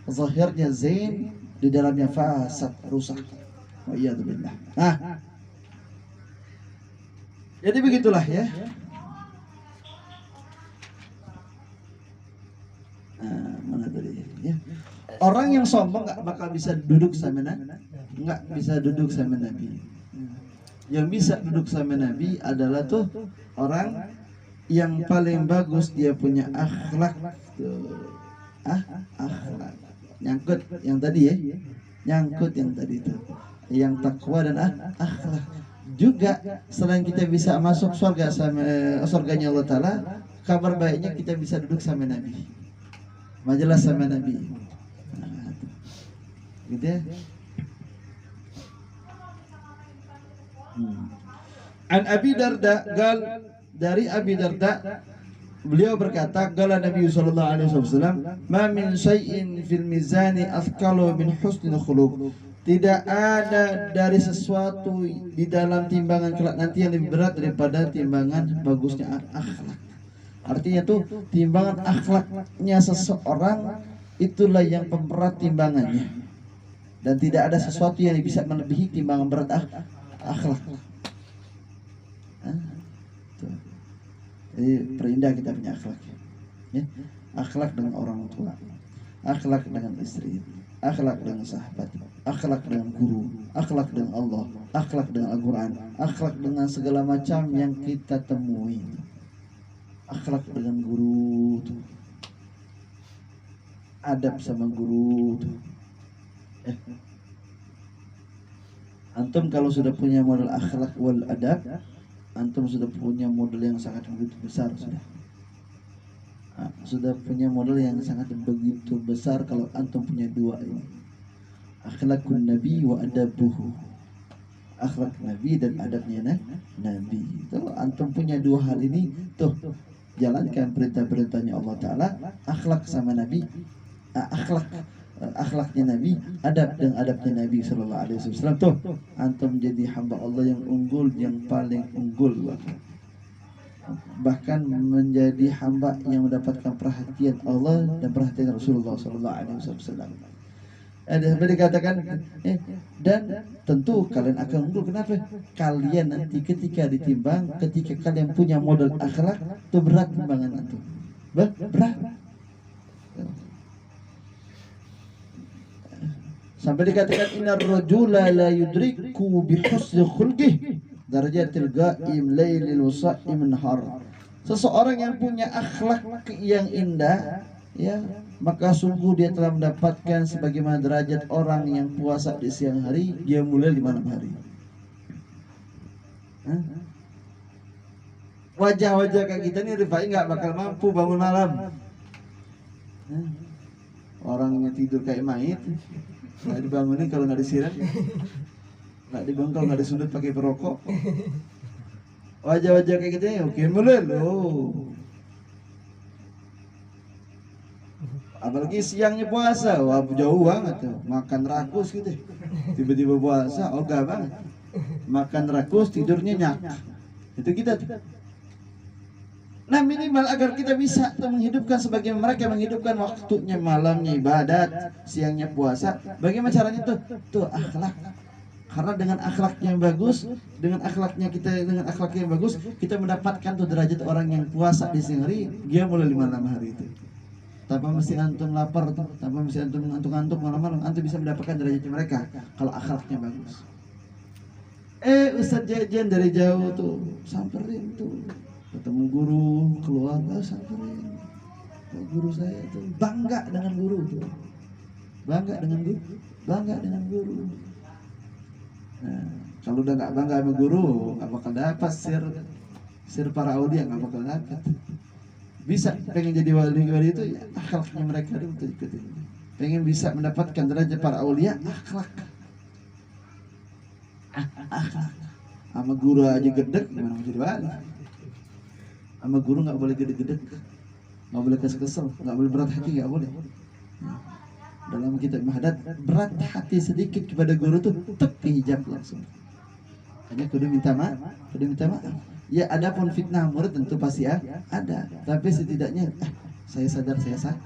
C: Zahirnya zain, di dalamnya fasad, rusak. Wa iyadzubillah. Jadi begitulah ya. Mana tadi ya? Orang yang sombong nggak bakal bisa duduk sama Nabi, nggak bisa duduk sama Nabi. Yang bisa duduk sama Nabi adalah tuh orang yang paling bagus dia punya akhlak. Akhlak. Nyangkut yang tadi ya, nyangkut yang tadi itu, yang takwa dan akhlak. Juga selain kita bisa masuk surga sama surganya Allah Ta'ala, kabar baiknya kita bisa duduk sama Nabi, majelis sama Nabi. Gitu ya. An Abi Darda dari Abi Darda, beliau berkata, qala Nabi sallallahu alaihi wasallam, ma min syai'in fil mizani athqalu min husnil khuluq. Tidak ada dari sesuatu di dalam timbangan kelak nanti yang lebih berat daripada timbangan bagusnya akhlak. Artinya tuh timbangan akhlaknya seseorang itulah yang pemberat timbangannya. Dan tidak ada sesuatu yang bisa melebihi timbangan berat akhlak. Jadi perindah kita punya akhlak. Ya? Akhlak dengan orang tua, akhlak dengan istri, akhlak dengan sahabat, akhlak dengan guru, akhlak dengan Allah, akhlak dengan Al-Quran, akhlak dengan segala macam yang kita temui. Akhlak dengan guru tuh, adab sama guru tuh. Antum kalau sudah punya modal akhlak wal adab, antum sudah punya modal yang sangat begitu besar sudah. Sudah punya modal yang sangat begitu besar kalau antum punya dua ini. Akhlakun Nabi wa adabuhu. Akhlak Nabi dan adabnya Nabi. Kalau antum punya dua hal ini, tuh jalankan perintah-perintahnya Allah Ta'ala. Akhlak sama Nabi, akhlak akhlaknya Nabi, adab dan adabnya Nabi Sallallahu Alaihi Wasallam. Tuh, antum menjadi hamba Allah yang unggul, yang paling unggul bahkan menjadi hamba yang mendapatkan perhatian Allah dan perhatian Rasulullah Sallallahu Alaihi Wasallam. Ada dikatakan dan tentu kalian akan unggul. Kenapa? Kalian nanti ketika ditimbang, ketika kalian punya modal akhlak, itu berat timbangan antum. Berat. Sampai dikatakan innar rajula la yudriku bi husni khulqih darajatil ghaim lailil wasa'im nahar. Seseorang yang punya akhlak yang indah, ya, maka sungguh dia telah mendapatkan sebagaimana derajat orang yang puasa di siang hari, dia mulai di malam hari. Wajah-wajah kayak kita nih Rifai nggak bakal mampu bangun malam. Orangnya tidur kayak mayit, nggak dibangunin kalau nggak disiram, nggak dibangun kalau nggak disundut pakai perokok. Wajah-wajah kayak gitu ya, oke mulai loh. Apalagi siangnya puasa, wah jauh banget tuh, makan rakus gitu. Tiba-tiba puasa, ogah banget. Makan rakus, tidurnya nyak. Itu kita tuh. Nah minimal agar kita bisa menghidupkan sebagai mereka menghidupkan waktunya malamnya ibadat, siangnya puasa. Bagaimana caranya tuh? Tuh akhlak. Karena dengan akhlaknya yang bagus, dengan akhlaknya yang bagus, kita mendapatkan tuh derajat orang yang puasa di siang hari, dia mulai di malam hari itu. Tanpa mesti antum lapar tuh, tanpa mesti antum ngantuk-ngantuk malam-malam, antum bisa mendapatkan derajat mereka kalau akhlaknya bagus. Ustadz jajan dari jauh tuh, samperin tuh, ketemu guru, keluar, samperin. Guru saya tuh bangga dengan guru tuh, bangga dengan guru. Nah, kalau udah nggak bangga sama guru, nggak bakal dapat sir para aulia, nggak bakal dapat. Bisa pengen jadi wali itu ya, akhlaknya mereka itu ikutin. Pengen bisa mendapatkan derajat para aulia, akhlak. Akhlak. Sama guru aja gedek, gimana mau jadi wali? Sama guru nggak boleh gede-gede, nggak boleh kesel, nggak boleh berat hati, nggak boleh. Dalam kitab Mahadat, berat hati sedikit kepada guru tuh tepi hijab langsung. Hanya kudu minta maaf. Ya adapun fitnah murid tentu pasti ada, tapi setidaknya saya sadar saya salah.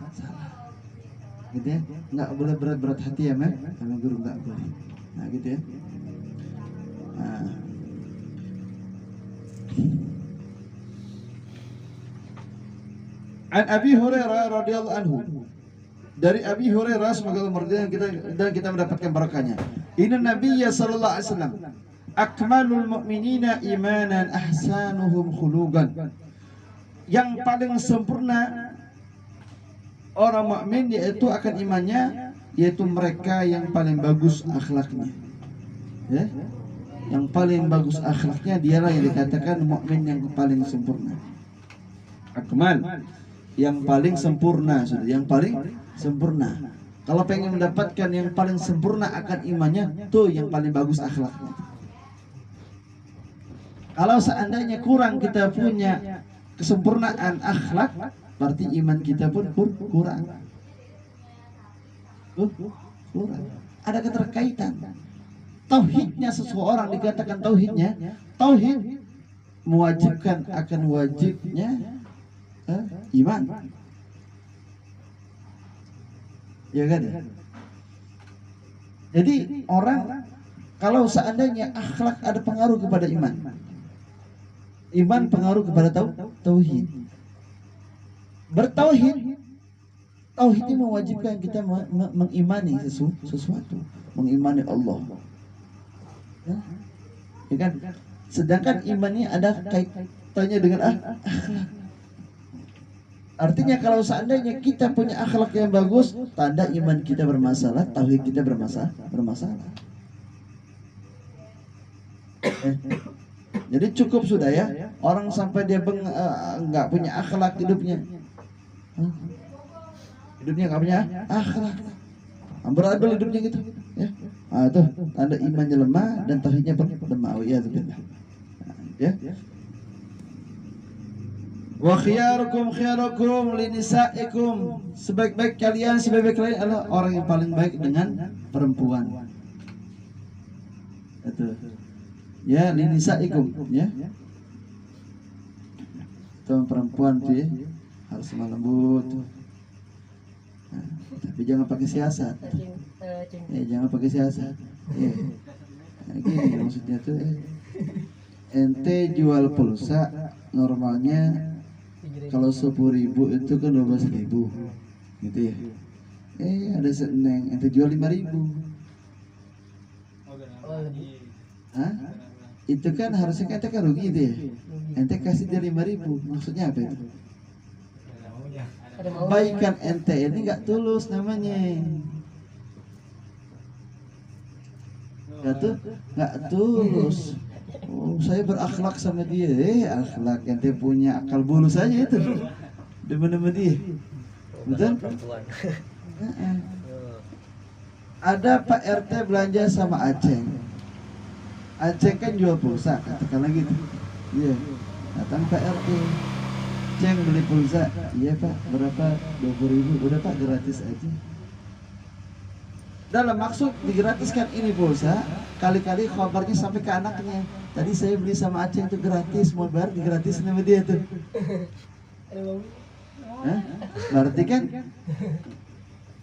C: Gitu ya, nggak boleh berat hati ya sama guru, nggak boleh. Nah gitu ya. Nah. An Abi Hurairah radhiyallahu anhu, dari Abi Hurairah semoga Allah meridai kita mendapatkan barakahnya. Inna Nabiyya sallallahu alaihi wasallam akmalul mu'minina imanan ahsanuhum khuluqan. Yang paling sempurna orang mukmin yaitu akan imannya, yaitu mereka yang paling bagus akhlaknya. Ya? Yang paling bagus akhlaknya dialah yang dikatakan mukmin yang paling sempurna. Akmal, yang paling sempurna, yang paling sempurna. Kalau pengen mendapatkan yang paling sempurna akan imannya, tuh yang paling bagus akhlaknya. Kalau seandainya kurang kita punya kesempurnaan akhlak, berarti iman kita pun kurang. Kurang. Ada keterkaitan. Tauhidnya seseorang dikatakan tauhid mewajibkan akan wajibnya iman. Ya kan? Jadi orang kalau seandainya akhlak ada pengaruh kepada iman, iman pengaruh kepada tauhid. Bertauhid, tauhid ini mewajibkan kita mengimani sesuatu, mengimani Allah. Ya kan? Sedangkan imannya ada kaitannya dengan akhlak. Artinya kalau seandainya kita punya akhlak yang bagus, tanda iman kita bermasalah, tauhid kita bermasalah. Jadi cukup sudah ya, orang sampai dia nggak punya akhlak hidupnya nggak punya akhlak, amburadul hidupnya gitu, ya. Itu tanda imannya lemah dan tauhidnya lemah. Ya. Wa khiyarukum khiyarukum linisaikum. Sebaik-baik kalian, sebaik-baik kalian adalah orang yang paling baik dengan perempuan. Itu. Ya, linisaikum, ya. Sama perempuan tuh ya, harus lemah lembut. Nah, tapi jangan pakai siasat. Jangan pakai siasat. Ya. Nah, gini maksudnya tuh, ente jual pulsa normalnya kalau 10.000 itu kan 12.000 gitu ya. Ada seneng ente jual 5.000. Hah? Itu kan harusnya kan ente kan rugi itu ya. Ente kasih dia 5.000. Maksudnya apa itu? Baikan ente ini nggak tulus namanya. Nggak tulus. Oh, saya berakhlak sama dia. Akhlak ente punya akal bulu saja itu. Demen sama dia. Betul?
B: Perempuan.
C: Ada Pak RT belanja sama Aceh. Aceh kan jual pulsa, katakanlah gitu. Iya. Datang Pak RT. Ceng beli pulsa. Iya Pak, berapa? 20.000. Udah Pak, gratis aja. Dalam maksud digratiskan ini pulsa, kali-kali kabarnya sampai ke anaknya. Tadi saya beli sama Aceh itu gratis, mau bayar digratis sama dia tuh. Hah? Berarti kan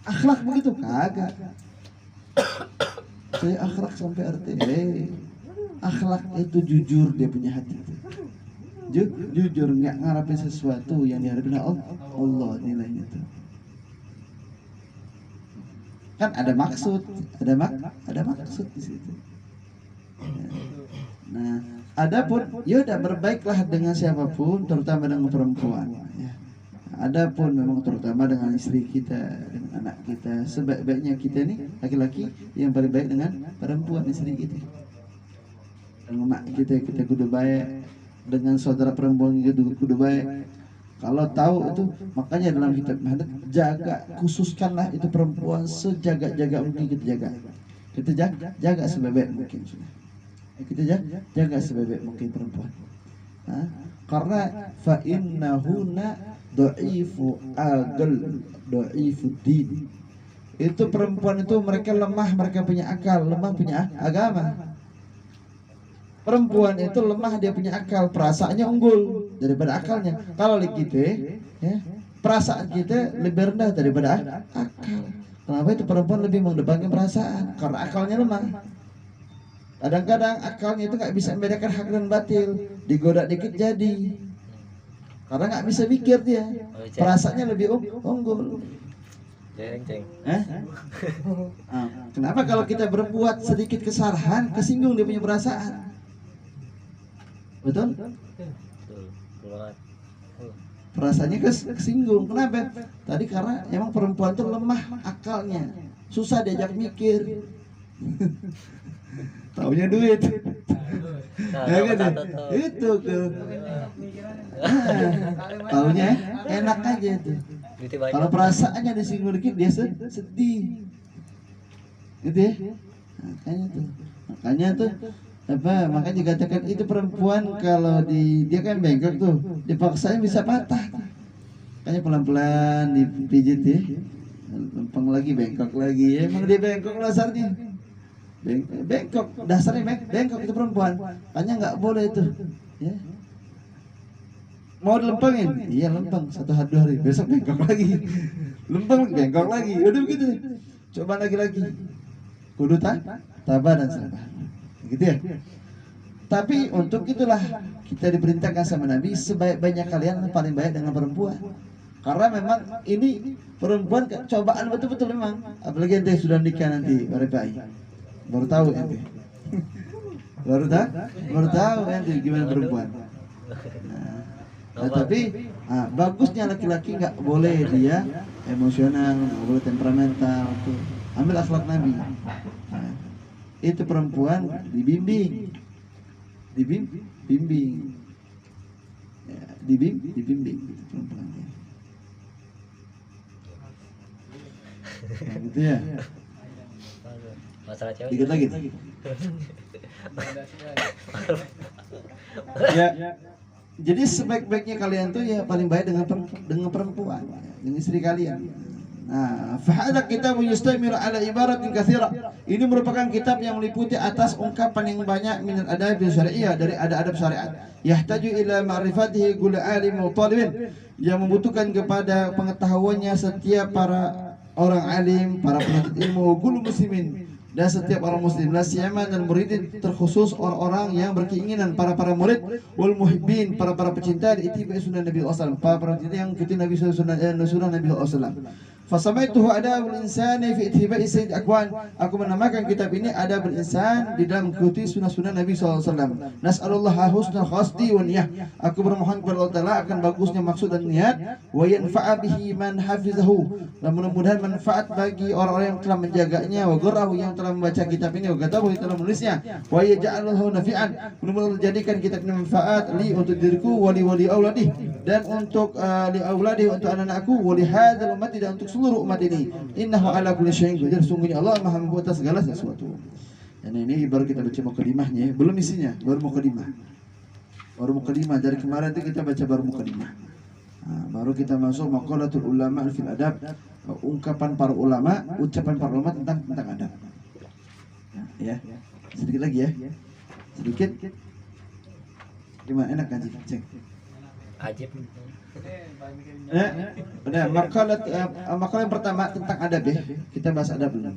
C: akhlak begitu kagak. Saya akhlak sampai RT. Akhlak itu jujur, dia punya hati itu. Jujur, nggak ngarapin sesuatu yang diharapin Allah nilainya tuh. Kan ada maksud, ada maksud di situ. Nah, adapun yaudah berbaiklah dengan siapapun, terutama dengan perempuan. Ya. Adapun memang terutama dengan istri kita, dengan anak kita, sebaik-baiknya kita nih laki-laki yang paling baik dengan perempuan istri kita. Dengan mak kita kudu baik, dengan saudara perempuan kita kudu baik. Kalau tahu itu, makanya dalam kitab hadits jaga, khususkanlah itu perempuan sejaga-jaga mungkin kita jaga. Kita jaga sebaik mungkin sudah. Kita jaga sebaik mungkin perempuan. Karena fa innahuna dha'ifu aql, dha'ifu din. Itu perempuan itu mereka lemah, mereka punya akal, lemah punya agama. Perempuan itu lemah, dia punya akal, perasaannya unggul daripada akalnya. Kalau kita, ya, perasaan kita lebih rendah daripada akal. Kenapa itu perempuan lebih mengedepankan perasaan? Karena akalnya lemah. Kadang-kadang akalnya itu nggak bisa membedakan hak dan batil, digoda dikit jadi. Karena nggak bisa mikir dia, perasaannya lebih unggul. Kenapa kalau kita berbuat sedikit kesalahan, kesinggung dia punya perasaan? Betul? Perasaannya kesinggung. Kenapa? Tadi karena emang perempuan itu lemah akalnya, susah diajak mikir. Taunya duit. Ya kan? Itu tuh. Taunya enak aja itu. Kalau perasaannya disinggung dikit dia sedih. Gitu ya? Makanya tuh makanya dikatakan itu perempuan kalau dia kan bengkok tuh, dipaksain bisa patah. Makanya pelan-pelan dipijit ya, lempeng lagi, bengkok lagi. Emang dia bengkok dasarnya, bengkok dasarnya bengkok itu perempuan. Makanya nggak boleh itu. Ya. Mau dilempengin, iya lempeng 1 hari 2 hari, besok bengkok lagi, lempeng bengkok lagi, udah begitu. Coba lagi, kudu tabah dan sabar. Gitu ya. Tapi untuk itulah kita diperintahkan sama Nabi, sebaik-baiknya kalian paling baik dengan perempuan. Karena memang ini perempuan cobaan betul-betul memang. Apalagi ente sudah nikah nanti, baru tahu ente. baru tahu ente gimana perempuan. Tapi bagusnya laki-laki nggak boleh dia emosional, nggak boleh temperamental. Tuh. Ambil akhlak Nabi. Itu perempuan dibimbing, ya, dibimbing gitu perempuannya. Nah, gitu ya.
B: Masalah cewek.
C: Dikit lagi. Ya. Jadi sebaik-baiknya kalian tuh ya paling baik dengan perempuan, dengan istri kalian. Nah, fahada kitab yustamilu ala ibaratin katsira. Ini merupakan kitab yang meliputi atas ungkapan yang banyak min al-adab syariah, dari adab-adab syariat. Yahtaju ila ma'rifatihi kullu alim wa talibin, yang membutuhkan kepada pengetahuannya setiap para orang alim, para penuntut ilmu, kullu muslimin, dan setiap orang muslim, la siyama dan muridin, terkhusus orang-orang yang berkeinginan, para murid, wal muhibbin, para pecinta di ittiba sunnah Nabi sallallahu alaihi wasallam, para pecinta yang ikuti Nabi sunnah Nabi sallallahu alaihi wasallam. Fasamaituhu adabul insani fi ittiba'i sayyid akwan. Aku menamakan kitab ini adabul insan di dalam mengikuti sunnah-sunnah Nabi SAW. Nas'alullah husnal qasdi wa niyah. Aku bermohon kepada Allah Ta'ala akan bagusnya maksud dan niat, wa yanfa'a bihi man hafizahu, dan mudah-mudahan manfaat bagi orang-orang yang telah menjaganya, wa gharahu, yang telah membaca kitab ini, wa katabahu, yang telah menulisnya, wa yaj'aluhu nafi'an, mudah-mudahan menjadikan kitab ini manfaat li untuk diriku, wa li auladih, dan untuk li auladih, untuk anak-anakku, wa li hadzal ummati, dan untuk seluruh umat ini. Innahu ala kulli syai'in qadir, sungguhnya Allah Maha membuat segala sesuatu. Dan ini baru kita baca mukadimahnya, belum isinya, baru mukadimah. Baru mukadimah, dari kemarin itu kita baca baru mukadimah. Nah, baru kita masuk maqalatul ulama fil adab, ungkapan para ulama, ucapan para ulama tentang adab. Nah, ya. Sedikit lagi ya. Sedikit. Gimana, enak kan cek?
B: Ajib.
C: Udah, makalah yang pertama tentang adab ya. Kita bahas adab dulu.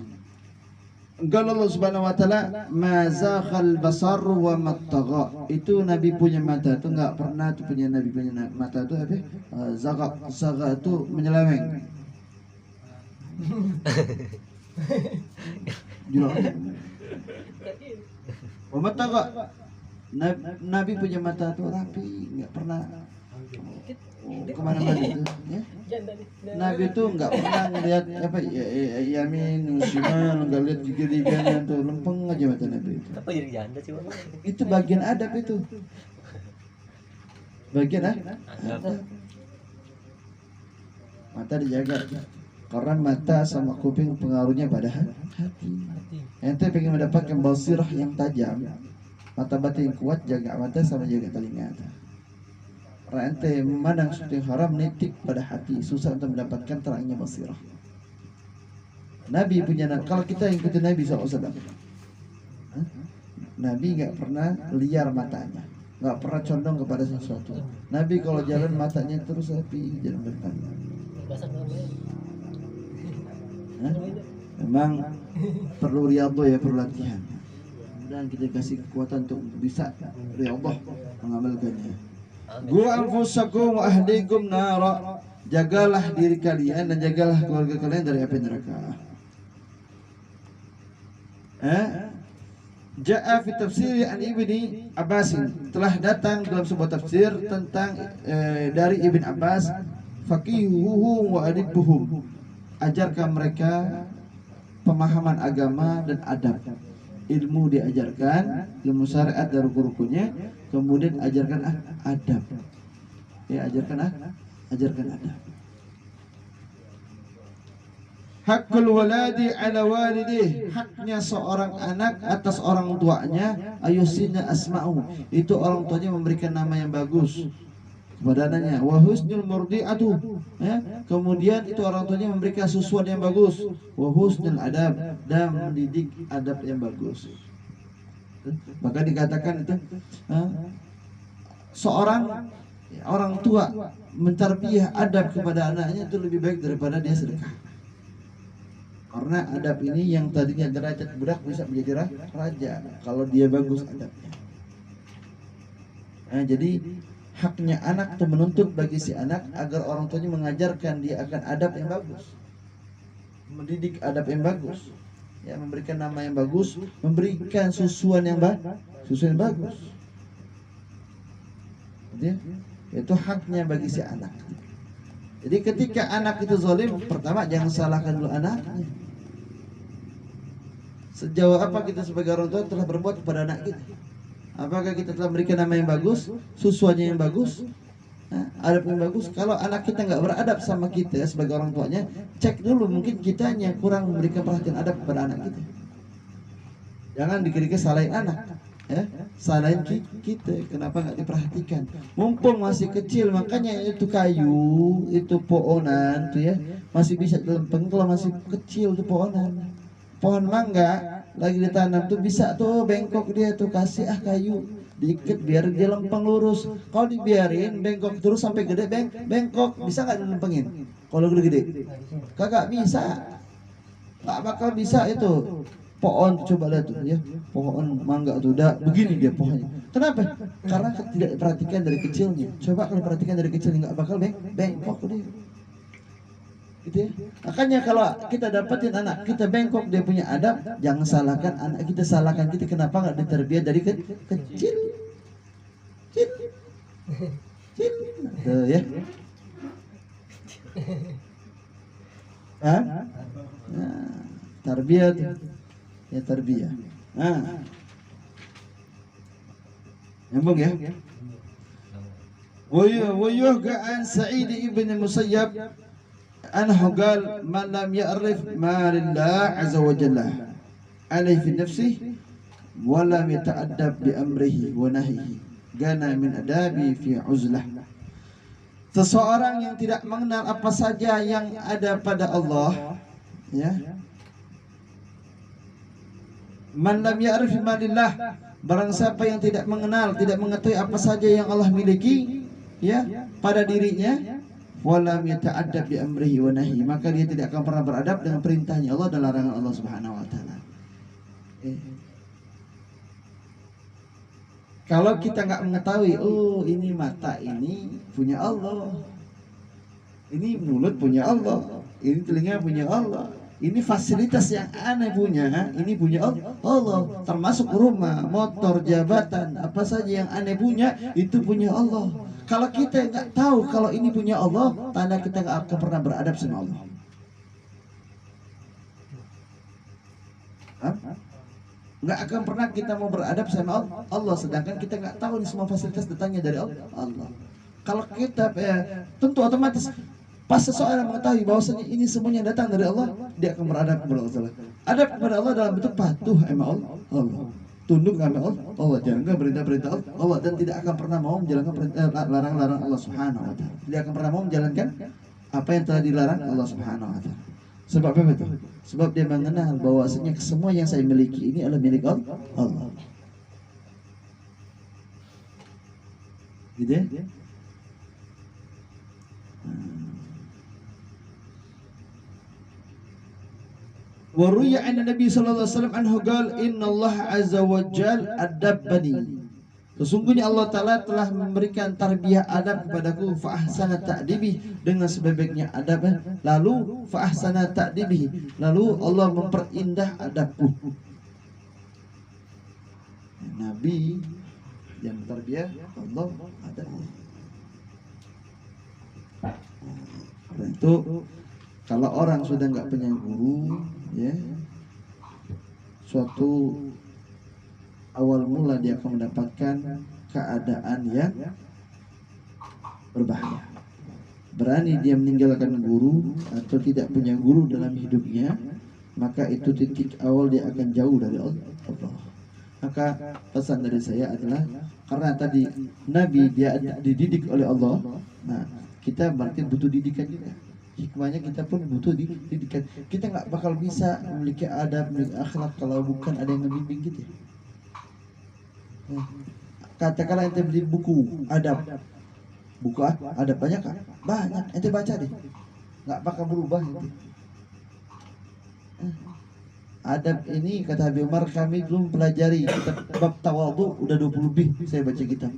C: Qala Allah Subhanahu wa taala, "Ma zaghal basar wa mattagha." Itu Nabi punya mata itu enggak pernah tuh punya Nabi punya mata itu apa? Zaga itu menyeleweng. Jelas. Wa mattagha. Nabi punya mata itu rapi, enggak pernah kemana-mana itu, ya. Nabi itu nggak pernah ngelihat apa yamin, shimal, nggak lihat kiri kanan tuh, lempeng aja mata Nabi itu.
B: Apa jadi janda sih, Bang?
C: Itu bagian adab itu. Bagian adab. Mata dijaga. Karena mata sama kuping pengaruhnya pada hati. Ente pengen mendapatkan basirah yang tajam, mata batin yang kuat, jaga mata sama jaga telinga. Ente memandang sesuatu yang haram, nitik pada hati, susah untuk mendapatkan terangnya basirah. Nabi punya, kalau kita ikuti Nabi SAW, Nabi nggak pernah liar matanya, nggak pernah condong kepada sesuatu. Nabi kalau jalan matanya terus api jalan depan. Memang perlu riyadhah ya, perlu latihan. Dan kita kasih kekuatan untuk bisa riyadhah mengamalkannya. Gu anfusakum wa ahlikum nara, jagalah diri kalian dan jagalah keluarga kalian dari api neraka. Ja'a fi tafsir an Ibni Abbas, telah datang dalam sebuah tafsir tentang dari Ibn Abbas, faqihuhum wa adibuhum, ajarkan mereka pemahaman agama dan adab. Ilmu diajarkan, ilmu syariat dari rukunnya, kemudian ajarkan adab. Ya, ajarkan adab. Hakul waladi ala walidih, haknya seorang anak atas orang tuanya, ayusina asma'u, itu orang tuanya memberikan nama yang bagus kepada anaknya. Wa husnul murdi'atu, ya, kemudian itu orang tuanya memberikan susuan yang bagus. Wa husnul adab, dan mendidik adab yang bagus. Maka dikatakan itu seorang orang tua mentarbiyah adab kepada anaknya itu lebih baik daripada dia sedekah. Karena adab ini yang tadinya derajat budak bisa menjadi raja kalau dia bagus adabnya. Jadi haknya anak itu menuntut bagi si anak agar orang tuanya mengajarkan dia akan adab yang bagus, mendidik adab yang bagus, ya, memberikan nama yang bagus, memberikan susuan yang bagus. Jadi, itu haknya bagi si anak. Jadi ketika anak itu zalim, pertama jangan salahkan dulu anaknya. Sejauh apa kita sebagai orang tua telah berbuat kepada anak kita? Apakah kita telah memberikan nama yang bagus, susuannya yang bagus, adab yang bagus? Kalau anak kita nggak beradab sama kita sebagai orang tuanya, cek dulu, mungkin kitanya kurang memberikan perhatian adab kepada anak kita. Jangan dikira-kira salahin anak. Ya, salahin kita, kenapa nggak diperhatikan? Mumpung masih kecil, makanya itu kayu, itu pohonan tuh ya, masih bisa dilempeng kalau masih kecil tuh pohonan. Pohon mangga lagi ditanam tuh bisa tuh bengkok dia tuh, kasih kayu diikat biar dia lempeng lurus. Kalau dibiarin bengkok terus sampai gede bengkok, bisa nggak dilempengin? Kalau gede-gede, kagak bisa, nggak bakal bisa itu. Pohon coba lihat tuh ya, pohon mangga tuh udah begini dia pohonnya. Kenapa? Karena tidak diperhatikan dari kecilnya. Coba kalau perhatikan dari kecilnya nggak bakal bengkok dia. Gitu ya. Makanya kalau kita dapetin anak kita bengkok, dia punya adab, jangan salahkan anak kita, salahkan kita kenapa nggak diterbiah dari kecil. Kecil. Tuh ya. Hah? Nah, tarbiyah tuh. Ya tarbiyah. Nah. Nyambung ya. Wayuhka an Sa'id ibn Musayyab anhu qal man lam ya'rif ma lillah azza wa jalla alayhi fi nafsihi wa lam yata'addab bi amrihi wa nahyihi gana min adabi fi uzlah. Seseorang yang tidak mengenal apa saja yang ada pada Allah, ya, man lam ya'rif ma lillah, barang siapa yang tidak mengenal, tidak mengetahui apa saja yang Allah miliki, ya, pada dirinya, walam yata'addab bi amrihi wa nahyi, maka dia tidak akan pernah beradab dengan perintahnya Allah dan larangan Allah Subhanahu wa taala. Kalau kita nggak mengetahui, oh ini mata ini punya Allah, ini mulut punya Allah, ini telinga punya Allah, ini fasilitas yang aneh punya, ini punya Allah, termasuk rumah, motor, jabatan, apa saja yang aneh punya, itu punya Allah. Kalau kita nggak tahu kalau ini punya Allah, tanda kita nggak akan pernah beradab sama Allah. Nggak akan pernah kita mau beradab sama Allah, sedangkan kita nggak tahu ini semua fasilitas datangnya dari Allah. Kalau kita tentu otomatis pas seseorang mengetahui bahwasanya ini semuanya datang dari Allah, dia akan beradab kepada Allah. Adab kepada Allah dalam bentuk patuh sama Allah, tunduk sama Allah, jalankan perintah-perintah Allah, dan tidak akan pernah mau menjalankan larang-larang Allah Subhanahu wa taala. Tidak akan pernah mau menjalankan apa yang telah dilarang Allah Subhanahu wa taala. Sebab apa itu? Sebab dia mengenal bahwasanya semua yang saya miliki ini adalah milik Allah. Gitu ya? Wa ruya anna Nabi sallallahu alaihi wasallam anhu qala inna Allah azza wa jalla adabbani. Sesungguhnya Allah Ta'ala telah memberikan tarbiyah adab kepadaku, fa ahsana ta'dibi, dengan sebaik-baiknya adab, lalu fa ahsana ta'dibi, lalu Allah memperindah adabku. Nabi yang tarbiyah Allah adab. Karena itu kalau orang sudah nggak punya guru, ya, suatu awal mula dia akan mendapatkan keadaan yang berbahaya. Berani dia meninggalkan guru atau tidak punya guru dalam hidupnya, maka itu titik awal dia akan jauh dari Allah. Maka pesan dari saya adalah, karena tadi Nabi dia dididik oleh Allah, nah kita berarti butuh didikan juga. Hikmahnya kita pun butuh didikan. Kita nggak bakal bisa memiliki adab, memiliki akhlak kalau bukan ada yang membimbing kita. Katakanlah ente beli buku adab, buku adab banyak kan? Banyak, ente baca deh, nggak bakal berubah ente. Adab ini kata Habib Umar, kami belum pelajari kitab bab tawadhu, udah 20 lebih saya baca kitab.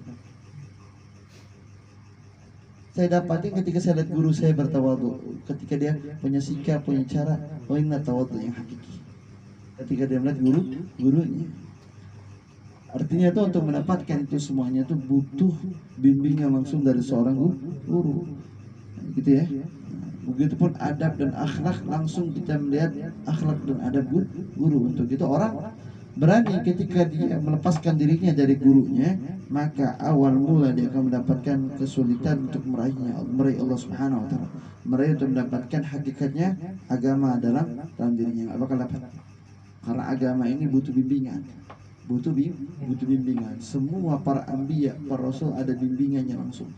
C: Saya dapatin ketika saya lihat guru saya bertawadhu, ketika dia punya sikap, punya cara, oh ini tawadhu yang hakiki. Ketika dia melihat gurunya. Artinya itu untuk mendapatkan itu semuanya itu butuh bimbingan langsung dari seorang guru, gitu ya. Begitupun adab dan akhlak, langsung kita melihat akhlak dan adab guru. Untuk itu orang berani ketika dia melepaskan dirinya dari gurunya, maka awal mula dia akan mendapatkan kesulitan untuk meraih Allah Subhanahu wa taala. Meraih untuk mendapatkan hakikatnya agama dalam dirinya, nggak bakal dapat. Karena agama ini butuh bimbingan. butuh bimbingan. Semua para anbiya, para rasul ada bimbingannya langsung.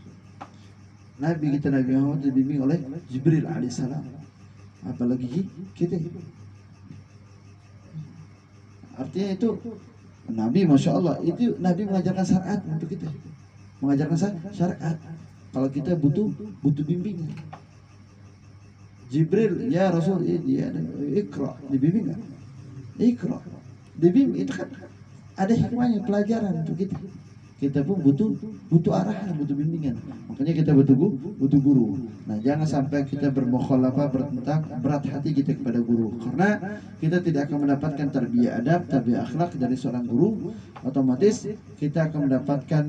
C: Nabi kita Nabi Muhammad dibimbing oleh Jibril alaihissalam. Apalagi kita. Artinya itu Nabi, masya Allah, itu Nabi mengajarkan syariat untuk kita, mengajarkan syariat. Kalau kita butuh bimbingan. Jibril, ya Rasul, dia ikra, dibimbing kan? Ikra, dibimbing itu kan ada hikmahnya, pelajaran untuk kita. Kita pun butuh arahan, butuh bimbingan. Makanya kita butuh guru. Nah, jangan sampai kita bermukhalafah, bertentang, berat hati kita kepada guru. Karena kita tidak akan mendapatkan tarbiyah adab, tarbiyah akhlak dari seorang guru. Otomatis kita akan mendapatkan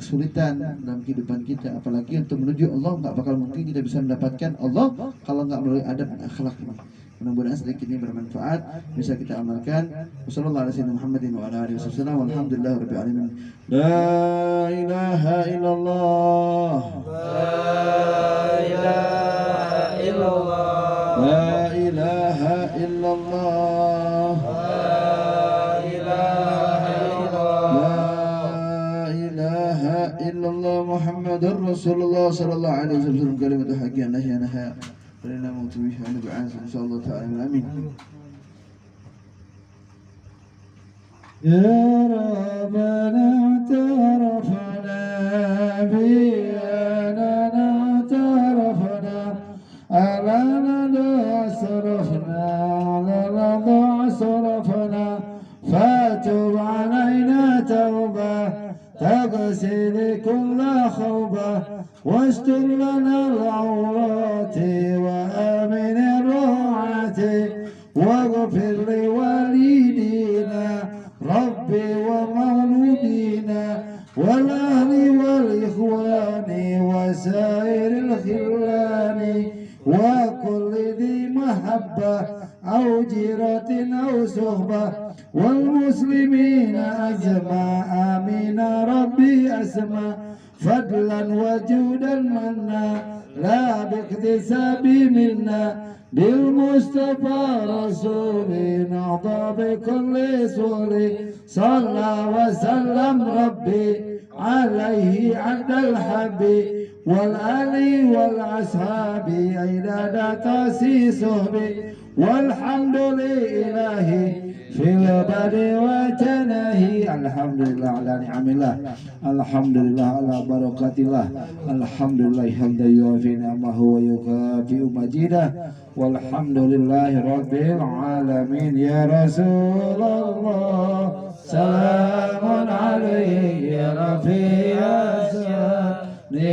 C: kesulitan dalam kehidupan kita. Apalagi untuk menuju Allah, nggak bakal mungkin kita bisa mendapatkan Allah kalau nggak melalui adab dan akhlak ini. Mudah-mudahan sedikit ini bermanfaat, bisa kita amalkan. Wassalamualaikum warahmatullahi wabarakatuh. Walhamdulillahirabbil alamin. La ilaha illallah.
B: La ilaha illallah.
C: La ilaha illallah.
B: La ilaha illallah.
C: La ilaha illallah Muhammadur Rasulullah sallallahu alaihi wasallam. Kalimatu haqqin nahyanaha. فلنا موت به ونبعث إن شاء الله تعالى آمين.
A: يا ربنا اعترفنا بأننا اعترفنا على لدى صرفنا على لدى صرفنا فتب علينا توبة تغسل كل خوبة واستر لنا العورات وآمن الروعات واغفر لوالدينا ربي ومولودينا والأهل والإخوان وسائر الخلان وكل ذي محبة أو جيرة أو صحبة والمسلمين أجمع آمين ربي أسمع فضلا وجودا منا لا باكتساب منا بالمصطفى رسول نعطى بكل سور صلى وسلم ربي عليه عند الحب والآل والأصحاب عدد تأسيسه والحمد لله في البدء وتناهي. Alhamdulillah ala ni'amillah, alhamdulillah ala barakatillah, alhamdulillah hamdan yuafi ni'amahu wa yukafi'u majidah, walhamdulillahi rabbil alamin. Ya Rasulullah salamun alaihi ya rafi'asani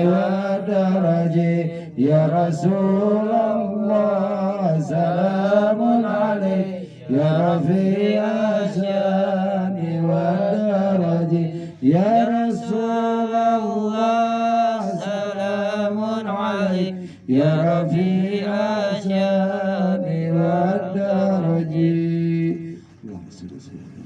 A: wa daraji. Ya Rasulullah salamun alaihi ya rafi'asani wa daraji. Ya Rasulullah salamun alaihi ya rafi'asani wa daraji. Allahumma salli ala